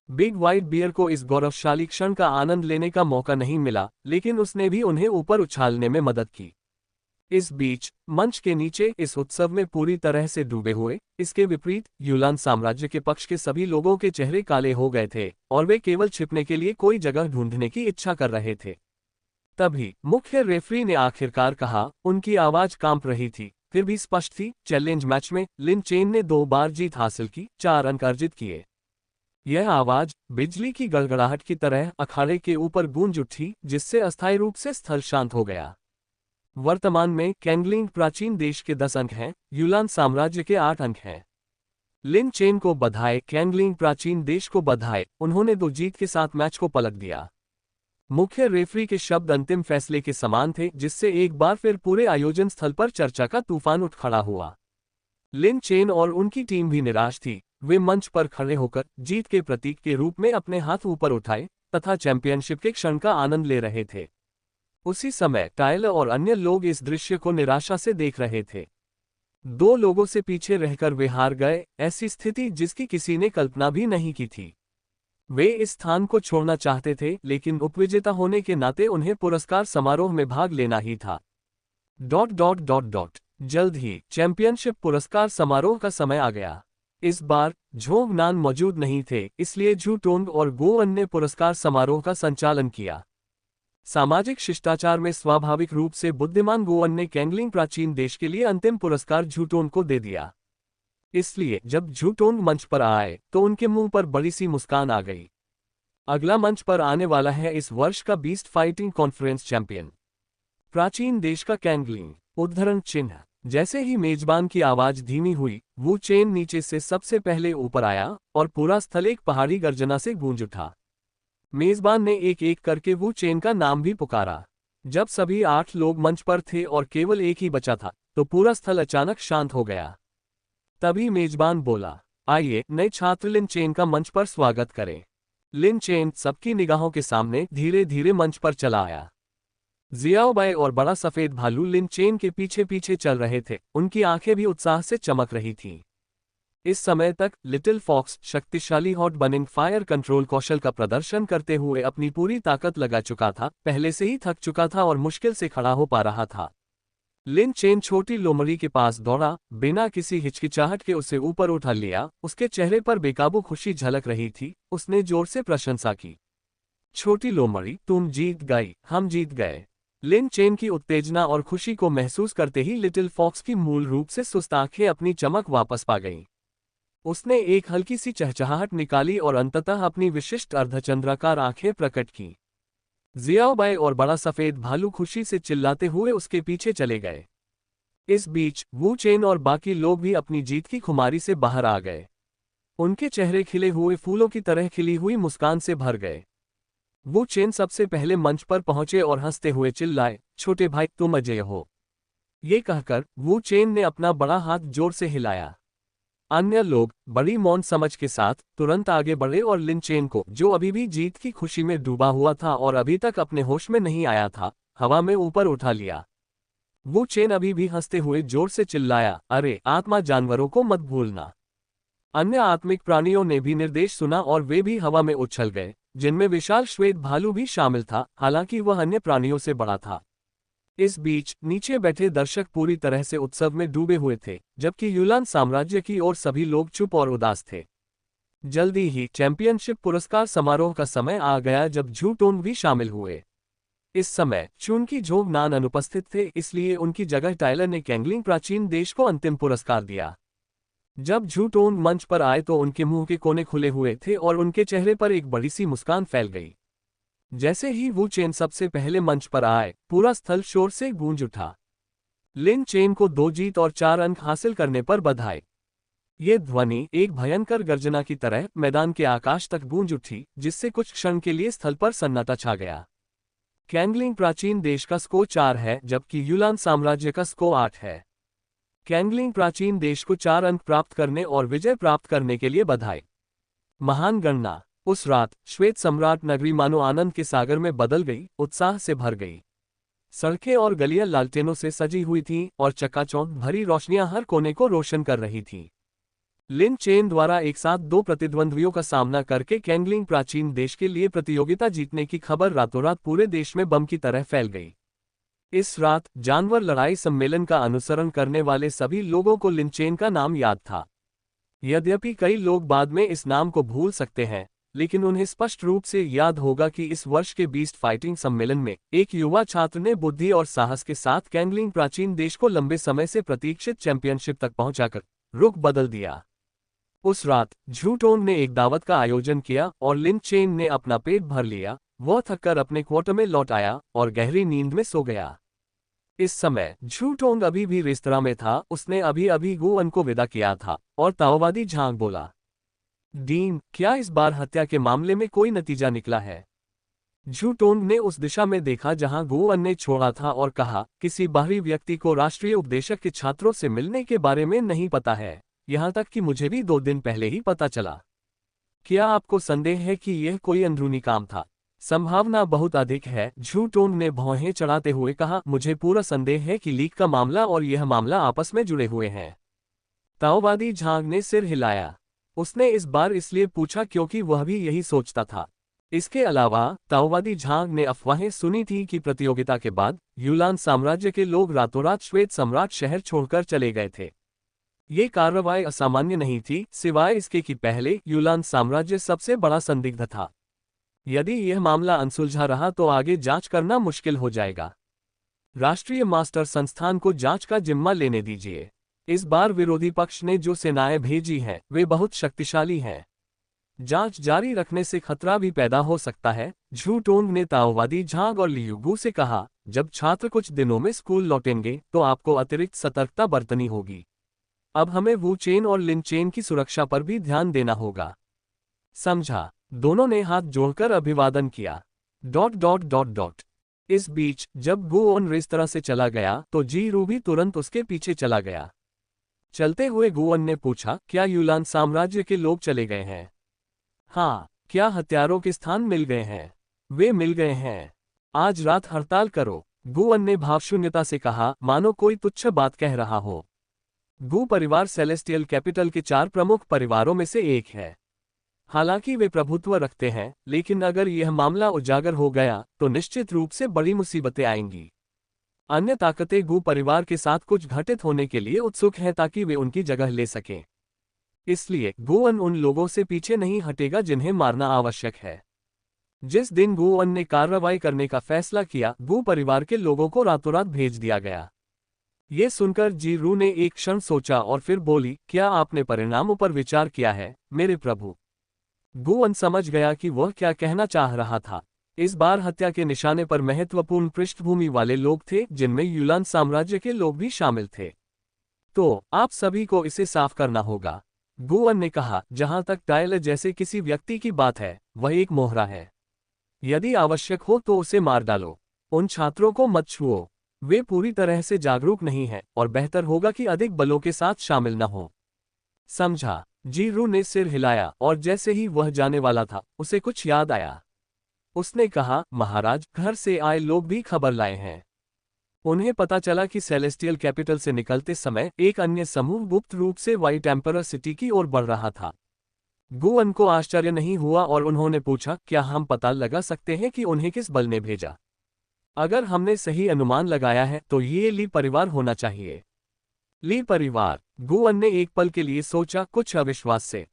बिग व्हाइट बियर को इस गौरवशाली क्षण का आनंद लेने का मौका नहीं मिला, लेकिन उसने भी उन्हें ऊपर उछालने में मदद की। इस बीच मंच के नीचे इस उत्सव में पूरी तरह से डूबे हुए, इसके विपरीत यूलान साम्राज्य के पक्ष के सभी लोगों के चेहरे काले हो गए थे और वे केवल छिपने के लिए कोई जगह ढूंढने की इच्छा कर रहे थे। तभी मुख्य रेफरी ने आखिरकार कहा, उनकी आवाज कांप रही थी, फिर भी स्पष्ट थी, चैलेंज मैच में लिन चेन ने 2 बार जीत हासिल की, 4 अंक अर्जित किए। यह आवाज बिजली की गड़गड़ाहट की तरह अखाड़े के ऊपर गूंज उठी, जिससे अस्थायी रूप से स्थल शांत हो गया। वर्तमान में कैंगलिंग प्राचीन देश के 10 अंक हैं, यूलान साम्राज्य के 8 अंक हैं। लिन चेन को बधाई, कैंगलिंग प्राचीन देश को बधाई, उन्होंने 2 जीत के साथ मैच को पलट दिया। मुख्य रेफरी के शब्द अंतिम फैसले के समान थे, जिससे एक बार फिर पूरे आयोजन स्थल पर चर्चा का तूफान उठ खड़ा हुआ। लिन चेन और उनकी टीम भी निराश थी। वे मंच पर खड़े होकर जीत के प्रतीक के रूप में अपने हाथ ऊपर उठाए तथा चैंपियनशिप के क्षण का आनंद ले रहे थे। उसी समय टायलर और अन्य लोग इस दृश्य को निराशा से देख रहे थे। 2 लोगों से पीछे रहकर वे हार गए, ऐसी स्थिति जिसकी किसी ने कल्पना भी नहीं की थी। वे इस स्थान को छोड़ना चाहते थे, लेकिन उपविजेता होने के नाते उन्हें पुरस्कार समारोह में भाग लेना ही था। ... जल्द ही चैंपियनशिप पुरस्कार समारोह का समय आ गया। इस बार झोंग नान मौजूद नहीं थे, इसलिए झू टोंग और गोवन ने पुरस्कार समारोह का संचालन किया। सामाजिक शिष्टाचार में स्वाभाविक रूप से बुद्धिमान गोवन ने कैंगलिंग प्राचीन देश के लिए अंतिम पुरस्कार झूटोंग को दे दिया। इसलिए जब झूटोंग मंच पर आए तो उनके मुंह पर बड़ी सी मुस्कान आ गई। अगला मंच पर आने वाला है इस वर्ष का बीस्ट फाइटिंग कॉन्फ्रेंस चैंपियन, प्राचीन देश का कैंगलिंग। उद्धरण चिन्ह। जैसे ही मेजबान की आवाज धीमी हुई, वू चेन नीचे से सबसे पहले ऊपर आया और पूरा स्थल एक पहाड़ी गर्जना से गूंज उठा। मेजबान ने एक एक करके वू चेन का नाम भी पुकारा। जब सभी 8 लोग मंच पर थे और केवल एक ही बचा था, तो पूरा स्थल अचानक शांत हो गया। तभी मेजबान बोला, आइए नए छात्र लिन चेन का मंच पर स्वागत करें। लिन चेन सबकी निगाहों के सामने धीरे धीरे मंच पर चला आया। जियाओबाई और बड़ा सफेद भालू लिन चेन के पीछे पीछे चल रहे थे, उनकी आंखें भी उत्साह से चमक रही थीं। इस समय तक लिटिल फॉक्स शक्तिशाली हॉट बर्निंग फायर कंट्रोल कौशल का प्रदर्शन करते हुए अपनी पूरी ताकत लगा चुका था, पहले से ही थक चुका था और मुश्किल से खड़ा हो पा रहा था। लिन चेन छोटी लोमड़ी के पास दौड़ा, बिना किसी हिचकिचाहट के उसे ऊपर उठा लिया। उसके चेहरे पर बेकाबू खुशी झलक रही थी। उसने जोर से प्रशंसा की, छोटी लोमड़ी, तुम जीत गई, हम जीत गए। लिन चेन की उत्तेजना और खुशी को महसूस करते ही लिटिल फॉक्स की मूल रूप से सुस्त आंखें अपनी चमक वापस पा गईं। उसने एक हल्की सी चहचहाहट निकाली और अंततः अपनी विशिष्ट अर्धचंद्राकार आंखें प्रकट की। जियाओबाई और बड़ा सफेद भालू खुशी से चिल्लाते हुए उसके पीछे चले गए। इस बीच वू चेन और बाकी लोग भी अपनी जीत की खुमारी से बाहर आ गए। उनके चेहरे खिले हुए फूलों की तरह खिली हुई मुस्कान से भर गए। वू चेन सबसे पहले मंच पर पहुंचे और हंसते हुए चिल्लाए, छोटे भाई तुम अजेय हो। ये कहकर वू चेन ने अपना बड़ा हाथ जोर से हिलाया। अन्य लोग बड़ी मौन समझ के साथ तुरंत आगे बढ़े और लिन चेन को, जो अभी भी जीत की खुशी में डूबा हुआ था और अभी तक अपने होश में नहीं आया था, हवा में ऊपर उठा लिया। वू चेन अभी भी हंसते हुए जोर से चिल्लाया, अरे आत्मा जानवरों को मत भूलना। अन्य आत्मिक प्राणियों ने भी निर्देश सुना और वे भी हवा में उछल गए, जिनमें विशाल श्वेत भालू भी शामिल था, हालांकि वह अन्य प्राणियों से बड़ा था। इस बीच नीचे बैठे दर्शक पूरी तरह से उत्सव में डूबे हुए थे, जबकि यूलान साम्राज्य की ओर सभी लोग चुप और उदास थे। जल्दी ही चैंपियनशिप पुरस्कार समारोह का समय आ गया, जब झूटोंग भी शामिल हुए। इस समय चुनकी जोग नान अनुपस्थित थे, इसलिए उनकी जगह टायलर ने कैंगलिंग प्राचीन देश को अंतिम पुरस्कार दिया। जब झूटोंग मंच पर आए तो उनके मुंह के कोने खुले हुए थे और उनके चेहरे पर एक बड़ी सी मुस्कान फैल गई। जैसे ही वू चेन सबसे पहले मंच पर आए, पूरा स्थल शोर से गूंज उठा। लिन चेन को 2 जीत और 4 अंक हासिल करने पर बधाई। ये ध्वनि एक भयंकर गर्जना की तरह मैदान के आकाश तक गूंज उठी, जिससे कुछ क्षण के लिए स्थल पर सन्नाटा छा गया। कैंगलिंग प्राचीन देश का स्कोर 4 है, जबकि यूलान साम्राज्य का स्कोर 8 है। कैंगलिंग प्राचीन देश को 4 अंक प्राप्त करने और विजय प्राप्त करने के लिए बधाई। महान गणना। उस रात श्वेत सम्राट नगरी मानो आनंद के सागर में बदल गई, उत्साह से भर गई। सड़कें और गलियां लालटेनों से सजी हुई थीं और चकाचौंध भरी रोशनियां हर कोने को रोशन कर रही थीं। लिन चेन द्वारा एक साथ 2 प्रतिद्वंद्वियों का सामना करके कैंगलिंग प्राचीन देश के लिए प्रतियोगिता जीतने की खबर रातों रात पूरे देश में बम की तरह फैल गई। इस रात जानवर लड़ाई सम्मेलन का अनुसरण करने वाले सभी लोगों को लिन चेन का नाम याद था। यद्यपि कई लोग बाद में इस नाम को भूल सकते हैं, लेकिन उन्हें स्पष्ट रूप से याद होगा कि इस वर्ष के बीस्ट फाइटिंग सम्मेलन में एक युवा छात्र ने बुद्धि और साहस के साथ कैंगलिंग प्राचीन देश को लंबे समय से प्रतीक्षित चैंपियनशिप तक पहुंचाकर रुख बदल दिया। उस रात झूटोंग ने एक दावत का आयोजन किया और लिन चेन ने अपना पेट भर लिया। वह थककर अपने क्वार्टर में लौट आया और गहरी नींद में सो गया। इस समय झूटोंग अभी भी रेस्तरां में था। उसने अभी अभी गुवन को विदा किया था और ताओवादी झांक बोला, डीन, क्या इस बार हत्या के मामले में कोई नतीजा निकला है? झूटोंग ने उस दिशा में देखा जहां गुवन ने छोड़ा था और कहा, किसी बाहरी व्यक्ति को राष्ट्रीय उपदेशक के छात्रों से मिलने के बारे में नहीं पता है, यहां तक कि मुझे भी 2 दिन पहले ही पता चला। क्या आपको संदेह है कि यह कोई अंदरूनी काम था? संभावना बहुत अधिक है, झूटोंग ने भौहें चढ़ाते हुए कहा, मुझे पूरा संदेह है कि लीक का मामला और यह मामला आपस में जुड़े हुए हैं। ताओवादी झांग ने सिर हिलाया। उसने इस बार इसलिए पूछा क्योंकि वह भी यही सोचता था। इसके अलावा ताओवादी झांग ने अफवाहें सुनी थी कि प्रतियोगिता के बाद यूलान साम्राज्य के लोग रातों रात श्वेत सम्राट शहर छोड़कर चले गए थे। ये कार्रवाई असामान्य नहीं थी, सिवाय इसके कि पहले यूलान साम्राज्य सबसे बड़ा संदिग्ध था। यदि यह मामला अनसुलझा रहा तो आगे जांच करना मुश्किल हो जाएगा। राष्ट्रीय मास्टर संस्थान को जांच का जिम्मा लेने दीजिए। इस बार विरोधी पक्ष ने जो सेनाएं भेजी हैं वे बहुत शक्तिशाली हैं। जांच जारी रखने से खतरा भी पैदा हो सकता है। झू टोंग ने ताओवादी झांग और लियुगू से कहा, जब छात्र कुछ दिनों में स्कूल लौटेंगे तो आपको अतिरिक्त सतर्कता बरतनी होगी। अब हमें वू चेन और लिन चेन की सुरक्षा पर भी ध्यान देना होगा। समझा। दोनों ने हाथ जोड़कर अभिवादन किया। इस बीच जब गुओन इस तरह से चला गया तो जी रू भी तुरंत उसके पीछे चला गया। चलते हुए गुओन ने पूछा, क्या यूलान साम्राज्य के लोग चले गए हैं? हाँ। क्या हथियारों के स्थान मिल गए हैं? वे मिल गए हैं। आज रात हड़ताल करो, गुओन ने भावशून्यता से कहा, मानो कोई तुच्छ बात कह रहा हो। गु परिवार सेलेस्टियल कैपिटल के 4 प्रमुख परिवारों में से एक है। हालांकि वे प्रभुत्व रखते हैं, लेकिन अगर यह मामला उजागर हो गया तो निश्चित रूप से बड़ी मुसीबतें आएंगी। अन्य ताकतें गु परिवार के साथ कुछ घटित होने के लिए उत्सुक हैं ताकि वे उनकी जगह ले सकें। इसलिए गुओन उन लोगों से पीछे नहीं हटेगा जिन्हें मारना आवश्यक है। जिस दिन गुओन ने कार्रवाई करने का फैसला किया, गु परिवार के लोगों को रातों रात भेज दिया गया। ये सुनकर जी रू ने एक क्षण सोचा और फिर बोली, क्या आपने परिणामों पर विचार किया है, मेरे प्रभु? गुओन समझ गया कि वह क्या कहना चाह रहा था। इस बार हत्या के निशाने पर महत्वपूर्ण पृष्ठभूमि वाले लोग थे, जिनमें यूलान साम्राज्य के लोग भी शामिल थे। तो आप सभी को इसे साफ करना होगा, गुओन ने कहा। जहां तक टाइलर जैसे किसी व्यक्ति की बात है, वह एक मोहरा है। यदि आवश्यक हो तो उसे मार डालो। उन छात्रों को मत छुओ, वे पूरी तरह से जागरूक नहीं हैं और बेहतर होगा कि अधिक बलों के साथ शामिल न हो। समझा। जी रू ने सिर हिलाया और जैसे ही वह जाने वाला था उसे कुछ याद आया। उसने कहा, महाराज, घर से आए लोग भी खबर लाए हैं। उन्हें पता चला कि सेलेस्टियल कैपिटल से निकलते समय एक अन्य समूह गुप्त रूप से व्हाइट एम्परर सिटी की ओर बढ़ रहा था। गुओन को आश्चर्य नहीं हुआ और उन्होंने पूछा, क्या हम पता लगा सकते हैं कि उन्हें किस बल ने भेजा? अगर हमने सही अनुमान लगाया है तो ये ली परिवार होना चाहिए। ली परिवार? गुओन ने एक पल के लिए सोचा, कुछ अविश्वास से।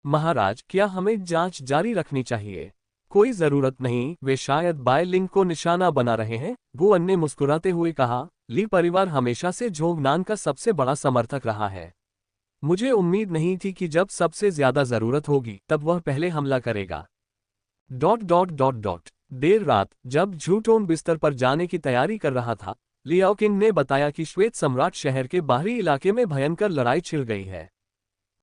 महाराज, क्या हमें जांच जारी रखनी चाहिए? कोई जरूरत नहीं, वे शायद बाय लिंग को निशाना बना रहे हैं, गुओन ने मुस्कुराते हुए कहा। ली परिवार हमेशा से झोंगनान का सबसे बड़ा समर्थक रहा है। मुझे उम्मीद नहीं थी कि जब सबसे ज्यादा जरूरत होगी तब वह पहले हमला करेगा। देर रात जब झू टोंग बिस्तर पर जाने की तैयारी कर रहा था, लियाओ किंग ने बताया कि श्वेत सम्राट शहर के बाहरी इलाके में भयंकर लड़ाई छिड़ गई है।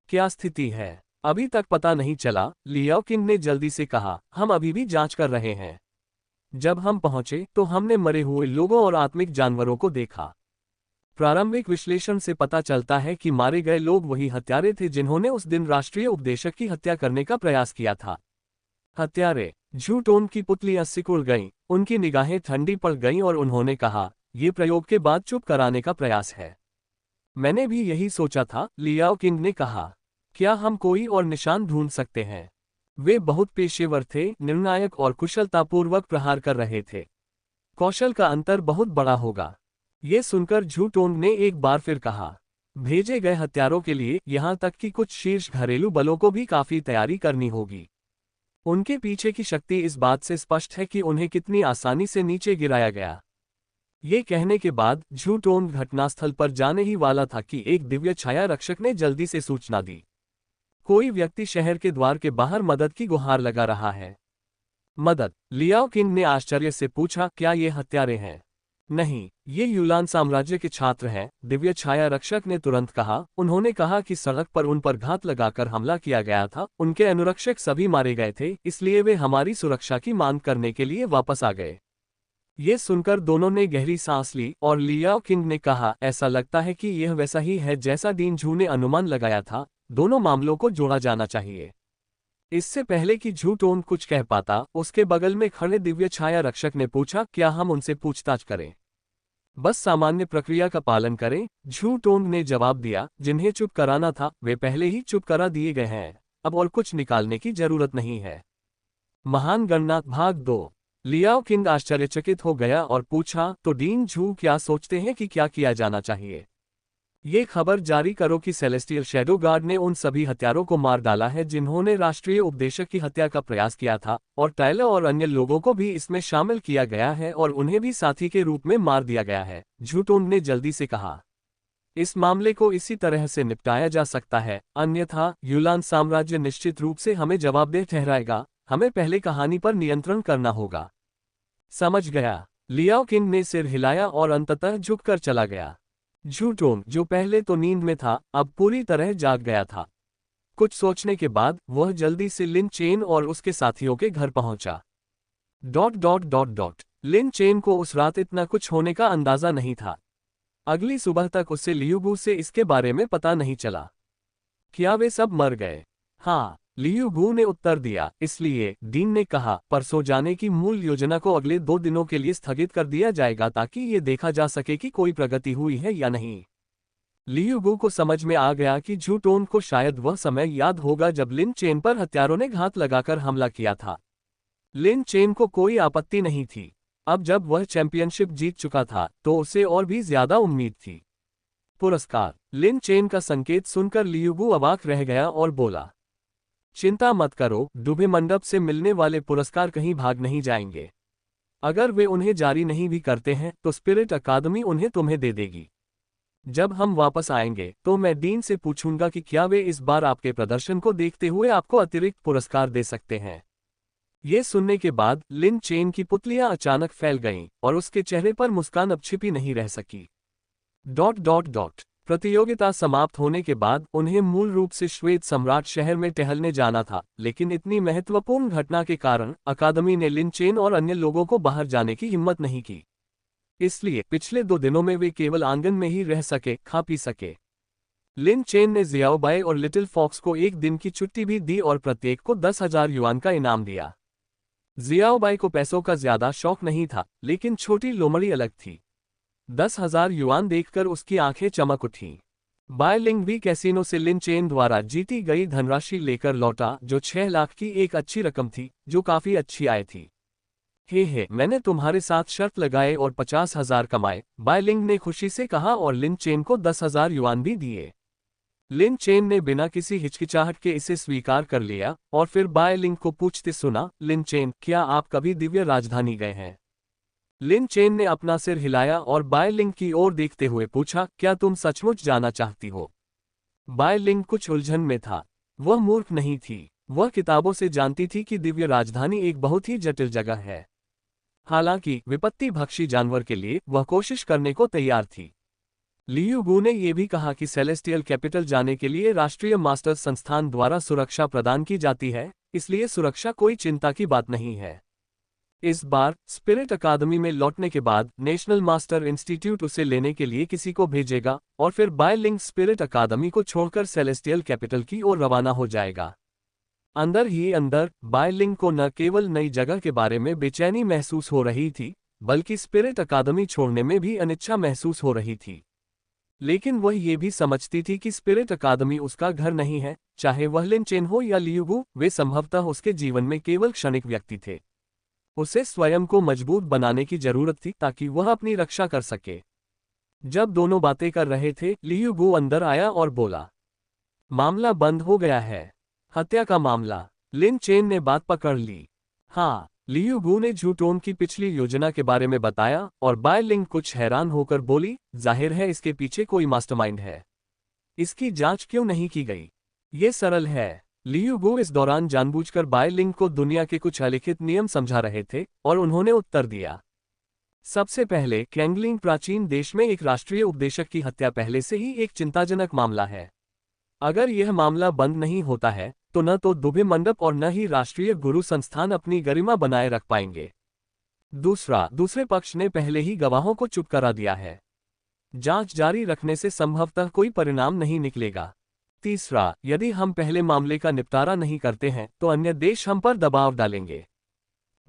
क्या स्थिति है? अभी तक पता नहीं चला, लियाओ किंग ने जल्दी से कहा। हम अभी भी जांच कर रहे हैं। जब हम पहुंचे तो हमने मरे हुए लोगों और आत्मिक जानवरों को देखा। प्रारंभिक विश्लेषण से पता चलता है कि मारे गए लोग वही हत्यारे थे जिन्होंने उस दिन राष्ट्रीय उपदेशक की हत्या करने का प्रयास किया था। हत्यारे? झू टोंग की पुतलियां सिकुड़ गईं, उनकी निगाहें ठंडी पड़ गईं और उन्होंने कहा, ये प्रयोग के बाद चुप कराने का प्रयास है। मैंने भी यही सोचा था, लियाओ किंग ने कहा। क्या हम कोई और निशान ढूंढ सकते हैं? वे बहुत पेशेवर थे, निर्णायक और कुशलतापूर्वक प्रहार कर रहे थे। कौशल का अंतर बहुत बड़ा होगा। ये सुनकर झू टोंग ने एक बार फिर कहा। भेजे गए हत्यारों के लिए यहां तक कि कुछ शीर्ष घरेलू बलों को भी काफी तैयारी करनी होगी। उनके पीछे की शक्ति इस बात से स्पष्ट है कि उन्हें कितनी आसानी से नीचे गिराया गया। ये कहने के बाद झू टोंग घटनास्थल पर जाने ही वाला था कि एक दिव्य छाया रक्षक ने जल्दी से सूचना दी। कोई व्यक्ति शहर के द्वार के बाहर मदद की गुहार लगा रहा है। मदद? लियाओ किंग ने आश्चर्य से पूछा, क्या ये हत्यारे हैं? नहीं, ये यूलान साम्राज्य के छात्र हैं, दिव्य छाया रक्षक ने तुरंत कहा। उन्होंने कहा कि सड़क पर उन पर घात लगाकर हमला किया गया था, उनके अनुरक्षक सभी मारे गए थे, इसलिए वे हमारी सुरक्षा की मांग करने के लिए वापस आ गए। ये सुनकर दोनों ने गहरी सांस ली और लियाओ किंग ने कहा, ऐसा लगता है कि यह वैसा ही है जैसा डीन झू ने अनुमान लगाया था। दोनों मामलों को जोड़ा जाना चाहिए। इससे पहले कि झू टोंग कुछ कह पाता, उसके बगल में खड़े दिव्य छाया रक्षक ने पूछा, क्या हम उनसे पूछताछ करें? बस सामान्य प्रक्रिया का पालन करें, झू टोंग ने जवाब दिया। जिन्हें चुप कराना था वे पहले ही चुप करा दिए गए हैं, अब और कुछ निकालने की जरूरत नहीं है। महान गणना भाग 2। लियाओ किंग आश्चर्यचकित हो गया और पूछा, तो डीन झू क्या सोचते हैं कि क्या किया जाना चाहिए? ये खबर जारी करो कि सेलेस्टियल शैडो गार्ड ने उन सभी हत्यारों को मार डाला है जिन्होंने राष्ट्रीय उपदेशक की हत्या का प्रयास किया था, और टायलर और अन्य लोगों को भी इसमें शामिल किया गया है और उन्हें भी साथी के रूप में मार दिया गया है, झूटोन ने जल्दी से कहा। इस मामले को इसी तरह से निपटाया जा सकता है, अन्यथा यूनान साम्राज्य निश्चित रूप से हमें जवाबदेह ठहराएगा। हमें पहले कहानी पर नियंत्रण करना होगा। समझ गया। लियाओ किंग ने सिर हिलाया और अंततः झुककर चला गया। झूटोन, जो पहले तो नींद में था, अब पूरी तरह जाग गया था। कुछ सोचने के बाद वह जल्दी से लिन चेन और उसके साथियों के घर पहुंचा। लिन चेन को उस रात इतना कुछ होने का अंदाजा नहीं था। अगली सुबह तक उससे लियूबू से इसके बारे में पता नहीं चला। क्या वे सब मर गए? हाँ, लियूबू ने उत्तर दिया। इसलिए डीन ने कहा, परसों जाने की मूल योजना को अगले 2 दिनों के लिए स्थगित कर दिया जाएगा ताकि ये देखा जा सके कि कोई प्रगति हुई है या नहीं। लियूबू को समझ में आ गया कि झूटोन को शायद वह समय याद होगा जब लिन चेन पर हत्यारों ने घात लगाकर हमला किया था। लिन चेन को कोई आपत्ति नहीं थी। अब जब वह चैंपियनशिप जीत चुका था तो उसे और भी ज्यादा उम्मीद थी। पुरस्कार। लिन चेन का संकेत सुनकर लियूबू अवाक रह गया और बोला, चिंता मत करो, डूबे मंडप से मिलने वाले पुरस्कार कहीं भाग नहीं जाएंगे। अगर वे उन्हें जारी नहीं भी करते हैं तो स्पिरिट अकादमी उन्हें तुम्हें दे देगी। जब हम वापस आएंगे तो मैं डीन से पूछूंगा कि क्या वे इस बार आपके प्रदर्शन को देखते हुए आपको अतिरिक्त पुरस्कार दे सकते हैं। ये सुनने के बाद लिन चेन की पुतलियां अचानक फैल गईं और उसके चेहरे पर मुस्कान अब छिपी नहीं रह सकी। प्रतियोगिता समाप्त होने के बाद उन्हें मूल रूप से श्वेत सम्राट शहर में टहलने जाना था, लेकिन इतनी महत्वपूर्ण घटना के कारण अकादमी ने लिन चेन और अन्य लोगों को बाहर जाने की हिम्मत नहीं की। इसलिए पिछले 2 दिनों में वे केवल आंगन में ही रह सके, खा पी सके। लिन चेन ने जियाओबाई और लिटिल फॉक्स को 1 दिन की छुट्टी भी दी और प्रत्येक को 10,000 युआन का इनाम दिया। जियाओबाई को पैसों का ज्यादा शौक नहीं था, लेकिन छोटी लोमड़ी अलग थी। 10,000 युआन देखकर उसकी आंखें चमक उठीं। बायलिंग भी कैसीनो से लिन चेन द्वारा जीती गई धनराशि लेकर लौटा, जो 6 लाख की एक अच्छी रकम थी, जो काफी अच्छी आय थी। हे, मैंने तुम्हारे साथ शर्त लगाए और 50,000 कमाए, बायलिंग ने खुशी से कहा और लिन चेन को 10,000 युआन भी दिए। लिन चेन ने बिना किसी हिचकिचाहट के इसे स्वीकार कर लिया और फिर बायलिंग को पूछते सुना, लिन चेन, क्या आप कभी दिव्य राजधानी गए हैं? लिन चेन ने अपना सिर हिलाया और बायलिंग की ओर देखते हुए पूछा, क्या तुम सचमुच जाना चाहती हो? बायलिंग कुछ उलझन में था। वह मूर्ख नहीं थी। वह किताबों से जानती थी कि दिव्य राजधानी एक बहुत ही जटिल जगह है। हालांकि विपत्ति भक्षी जानवर के लिए वह कोशिश करने को तैयार थी। लियूबू ने यह भी कहा कि सेलेस्टियल कैपिटल जाने के लिए राष्ट्रीय मास्टर्स संस्थान द्वारा सुरक्षा प्रदान की जाती है, इसलिए सुरक्षा कोई चिंता की बात नहीं है। इस बार स्पिरिट अकादमी में लौटने के बाद नेशनल मास्टर इंस्टीट्यूट उसे लेने के लिए किसी को भेजेगा और फिर बायलिंग स्पिरिट अकादमी को छोड़कर सेलेस्टियल कैपिटल की ओर रवाना हो जाएगा। अंदर ही अंदर बायलिंग को न केवल नई जगह के बारे में बेचैनी महसूस हो रही थी, बल्कि स्पिरिट अकादमी छोड़ने में भी अनिच्छा महसूस हो रही थी। लेकिन वह ये भी समझती थी कि स्पिरिट अकादमी उसका घर नहीं है, चाहे वह लिन चेन हो या लियूबू, वे संभवतः उसके जीवन में केवल क्षणिक व्यक्ति थे। उसे स्वयं को मजबूत बनाने की जरूरत थी ताकि वह अपनी रक्षा कर सके। जब दोनों बातें कर रहे थे, लियूबू अंदर आया और बोला, मामला बंद हो गया है। हत्या का मामला। लिन चेन ने बात पकड़ ली। हाँ, लियूबू ने झूटोन की पिछली योजना के बारे में बताया और बायलिंग कुछ हैरान होकर बोली, जाहिर है इसके पीछे कोई मास्टरमाइंड है। इसकी जांच क्यों नहीं की गई? ये सरल है। लियूबू इस दौरान जानबूझकर बायलिंग को दुनिया के कुछ अलिखित नियम समझा रहे थे और उन्होंने उत्तर दिया। सबसे पहले, कैंगलिंग प्राचीन देश में एक राष्ट्रीय उपदेशक की हत्या पहले से ही एक चिंताजनक मामला है। अगर यह मामला बंद नहीं होता है तो न तो दुबे मंडप और न ही राष्ट्रीय गुरु संस्थान अपनी गरिमा बनाए रख पाएंगे। दूसरे पक्ष ने पहले ही गवाहों को चुप करा दिया है। जांच जारी रखने से संभवतः कोई परिणाम नहीं निकलेगा। तीसरा, यदि हम पहले मामले का निपटारा नहीं करते हैं तो अन्य देश हम पर दबाव डालेंगे।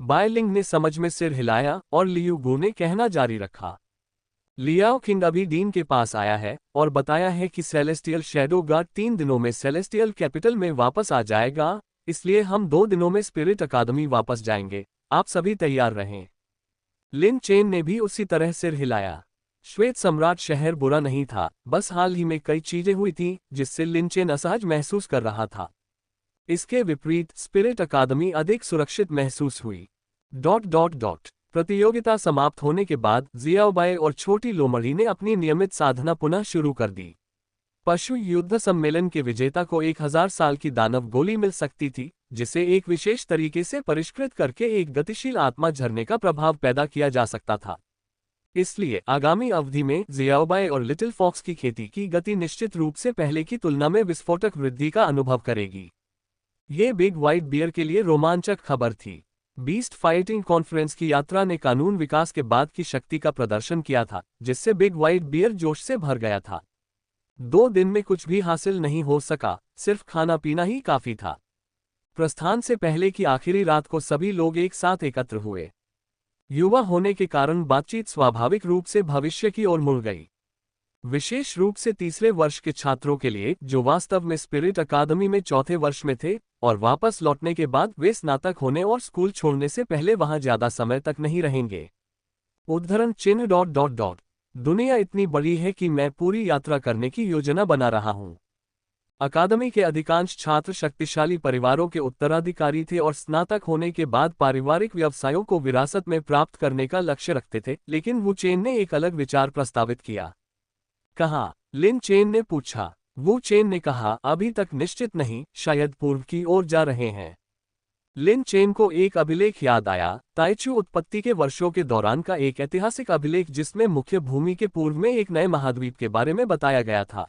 बायलिंग ने समझ में सिर हिलाया और लियूबू ने कहना जारी रखा। लियाओ किंग अभी डीन के पास आया है और बताया है कि सेलेस्टियल शैडो गार्ड 3 दिनों में सेलेस्टियल कैपिटल में वापस आ जाएगा, इसलिए हम 2 दिनों में स्पिरिट अकादमी वापस जाएंगे। आप सभी तैयार रहें। लिन चेन ने भी उसी तरह सिर हिलाया। श्वेत सम्राट शहर बुरा नहीं था, बस हाल ही में कई चीजें हुई थीं जिससे लिन चेन असहज महसूस कर रहा था। इसके विपरीत स्पिरिट अकादमी अधिक सुरक्षित महसूस हुई। प्रतियोगिता समाप्त होने के बाद जियाओबाई और छोटी लोमड़ी ने अपनी नियमित साधना पुनः शुरू कर दी। पशु युद्ध सम्मेलन के विजेता को 1000 साल की दानव गोली मिल सकती थी, जिसे एक विशेष तरीके से परिष्कृत करके एक गतिशील आत्मा झरने का प्रभाव पैदा किया जा सकता था। इसलिए आगामी अवधि में जियाओबाई और लिटिल फॉक्स की खेती की गति निश्चित रूप से पहले की तुलना में विस्फोटक वृद्धि का अनुभव करेगी। ये बिग व्हाइट बियर के लिए रोमांचक खबर थी। बीस्ट फाइटिंग कॉन्फ्रेंस की यात्रा ने कानून विकास के बाद की शक्ति का प्रदर्शन किया था, जिससे बिग व्हाइट बियर जोश से भर गया था। 2 दिन में कुछ भी हासिल नहीं हो सका, सिर्फ खाना पीना ही काफी था। प्रस्थान से पहले की आखिरी रात को सभी लोग एक साथ एकत्र हुए। युवा होने के कारण बातचीत स्वाभाविक रूप से भविष्य की ओर मुड़ गई। विशेष रूप से तीसरे वर्ष के छात्रों के लिए, जो वास्तव में स्पिरिट अकादमी में चौथे वर्ष में थे और वापस लौटने के बाद वे स्नातक होने और स्कूल छोड़ने से पहले वहां ज्यादा समय तक नहीं रहेंगे। उद्धरण चिन्ह। दुनिया इतनी बड़ी है कि मैं पूरी यात्रा करने की योजना बना रहा हूं। अकादमी के अधिकांश छात्र शक्तिशाली परिवारों के उत्तराधिकारी थे और स्नातक होने के बाद पारिवारिक व्यवसायों को विरासत में प्राप्त करने का लक्ष्य रखते थे, लेकिन वू चेन ने एक अलग विचार प्रस्तावित किया। कहा? लिन चेन ने पूछा। वू चेन ने कहा, अभी तक निश्चित नहीं, शायद पूर्व की ओर जा रहे हैं। लिन चेन को एक अभिलेख याद आया, ताइचू उत्पत्ति के वर्षों के दौरान का एक ऐतिहासिक अभिलेख जिसमें मुख्य भूमि के पूर्व में एक नए महाद्वीप के बारे में बताया गया था।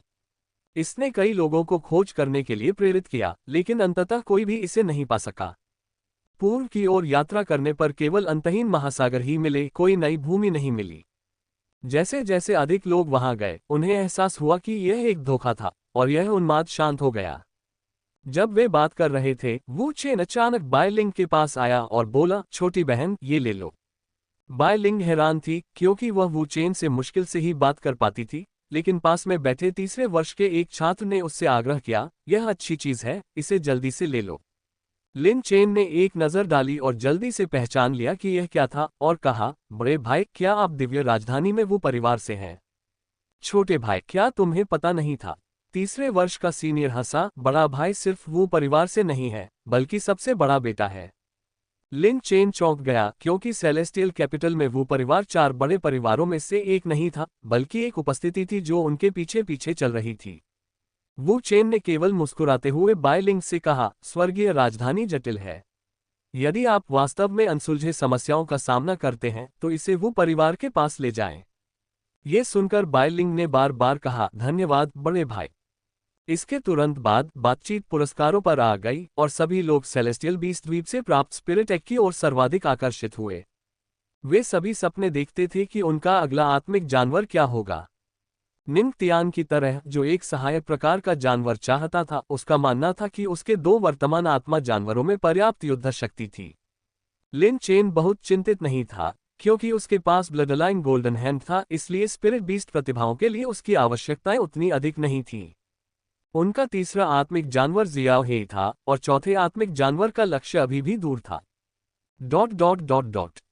इसने कई लोगों को खोज करने के लिए प्रेरित किया, लेकिन अंततः कोई भी इसे नहीं पा सका। पूर्व की ओर यात्रा करने पर केवल अंतहीन महासागर ही मिले, कोई नई भूमि नहीं मिली। जैसे जैसे अधिक लोग वहां गए, उन्हें एहसास हुआ कि यह एक धोखा था, और यह उन्माद शांत हो गया। जब वे बात कर रहे थे, वू चेन अचानक बायलिंग के पास आया और बोला, छोटी बहन, ये ले लो। बायलिंग हैरान थी, क्योंकि वह वू चेन से मुश्किल से ही बात कर पाती थी, लेकिन पास में बैठे तीसरे वर्ष के एक छात्र ने उससे आग्रह किया, यह अच्छी चीज है, इसे जल्दी से ले लो। लिन चेन ने एक नजर डाली और जल्दी से पहचान लिया कि यह क्या था, और कहा, बड़े भाई, क्या आप दिव्य राजधानी में वो परिवार से हैं? छोटे भाई, क्या तुम्हें पता नहीं था? तीसरे वर्ष का सीनियर हंसा, बड़ा भाई सिर्फ वो परिवार से नहीं है, बल्कि सबसे बड़ा बेटा है। लिन चेन चौंक गया, क्योंकि सेलेस्टियल कैपिटल में वो परिवार 4 बड़े परिवारों में से एक नहीं था, बल्कि एक उपस्थिति थी जो उनके पीछे पीछे चल रही थी। वू चेन ने केवल मुस्कुराते हुए बायलिंग से कहा, स्वर्गीय राजधानी जटिल है। यदि आप वास्तव में अनसुलझे समस्याओं का सामना करते हैं, तो इसे वो परिवार के पास ले जाएं। ये सुनकर बायलिंग ने बार बार कहा, धन्यवाद बड़े भाई। इसके तुरंत बाद बातचीत पुरस्कारों पर आ गई और सभी लोग सेलेस्टियल बीस्ट द्वीप से प्राप्त स्पिरिट एग की ओर सर्वाधिक आकर्षित हुए। वे सभी सपने देखते थे कि उनका अगला आत्मिक जानवर क्या होगा। निंग तियान की तरह, जो एक सहायक प्रकार का जानवर चाहता था, उसका मानना था कि उसके 2 वर्तमान आत्मा जानवरों में पर्याप्त युद्ध शक्ति थी। लिन चेन बहुत चिंतित नहीं था, क्योंकि उसके पास ब्लडलाइन गोल्डन हैंड था, इसलिए स्पिरिट बीस्ट प्रतिभाओं के लिए उसकी आवश्यकताएं उतनी अधिक नहीं थीं। उनका तीसरा आत्मिक जानवर जियाओ हे था, और चौथे आत्मिक जानवर का लक्ष्य अभी भी दूर था।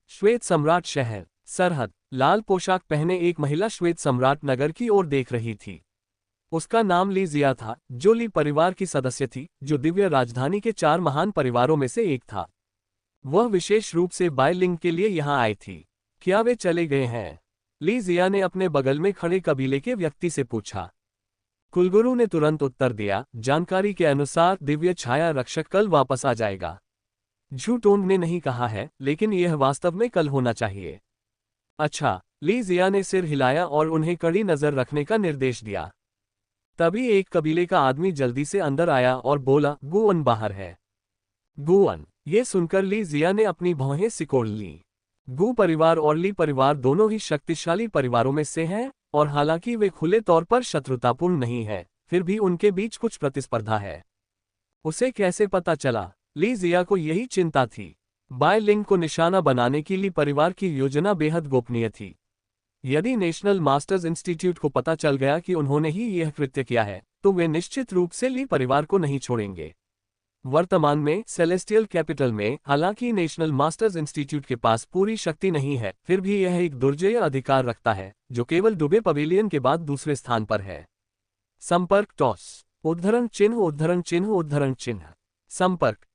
श्वेत सम्राट शहर, सरहद। लाल पोशाक पहने एक महिला श्वेत सम्राट नगर की ओर देख रही थी। उसका नाम ली जिया था, जो ली परिवार की सदस्य थी, जो दिव्य राजधानी के 4 महान परिवारों में से एक था। वह विशेष रूप से बायलिंग के लिए यहाँ आई थी। क्या वे चले गए हैं? ली जिया ने अपने बगल में खड़े कबीले के व्यक्ति से पूछा। कुलगुरु ने तुरंत उत्तर दिया, जानकारी के अनुसार दिव्य छाया रक्षक कल वापस आ जाएगा। झूठोंग ने नहीं कहा है, लेकिन यह वास्तव में कल होना चाहिए। अच्छा, ली जिया ने सिर हिलाया और उन्हें कड़ी नजर रखने का निर्देश दिया। तभी एक कबीले का आदमी जल्दी से अंदर आया और बोला, गुअन बाहर है। गुअन। ये सुनकर ली जिया ने अपनी भौहें सिकोड़ लीं। गु परिवार और ली परिवार दोनों ही शक्तिशाली परिवारों में से हैं, और हालांकि वे खुले तौर पर शत्रुतापूर्ण नहीं है, फिर भी उनके बीच कुछ प्रतिस्पर्धा है। उसे कैसे पता चला? ली जिया को यही चिंता थी। बायलिंग को निशाना बनाने की ली परिवार की योजना बेहद गोपनीय थी। यदि नेशनल मास्टर्स इंस्टीट्यूट को पता चल गया कि उन्होंने ही यह कृत्य किया है, तो वे निश्चित रूप से ली परिवार को नहीं छोड़ेंगे। वर्तमान में सेलेस्टियल कैपिटल में हालांकि नेशनल मास्टर्स इंस्टीट्यूट के पास पूरी शक्ति नहीं है, फिर भी यह एक दुर्जेय अधिकार रखता है जो केवल दुबे पवेलियन के बाद दूसरे स्थान पर है। संपर्क टॉस। उद्धरण चिन्ह उद्धरण चिन्ह उद्धरण चिन्ह। संपर्क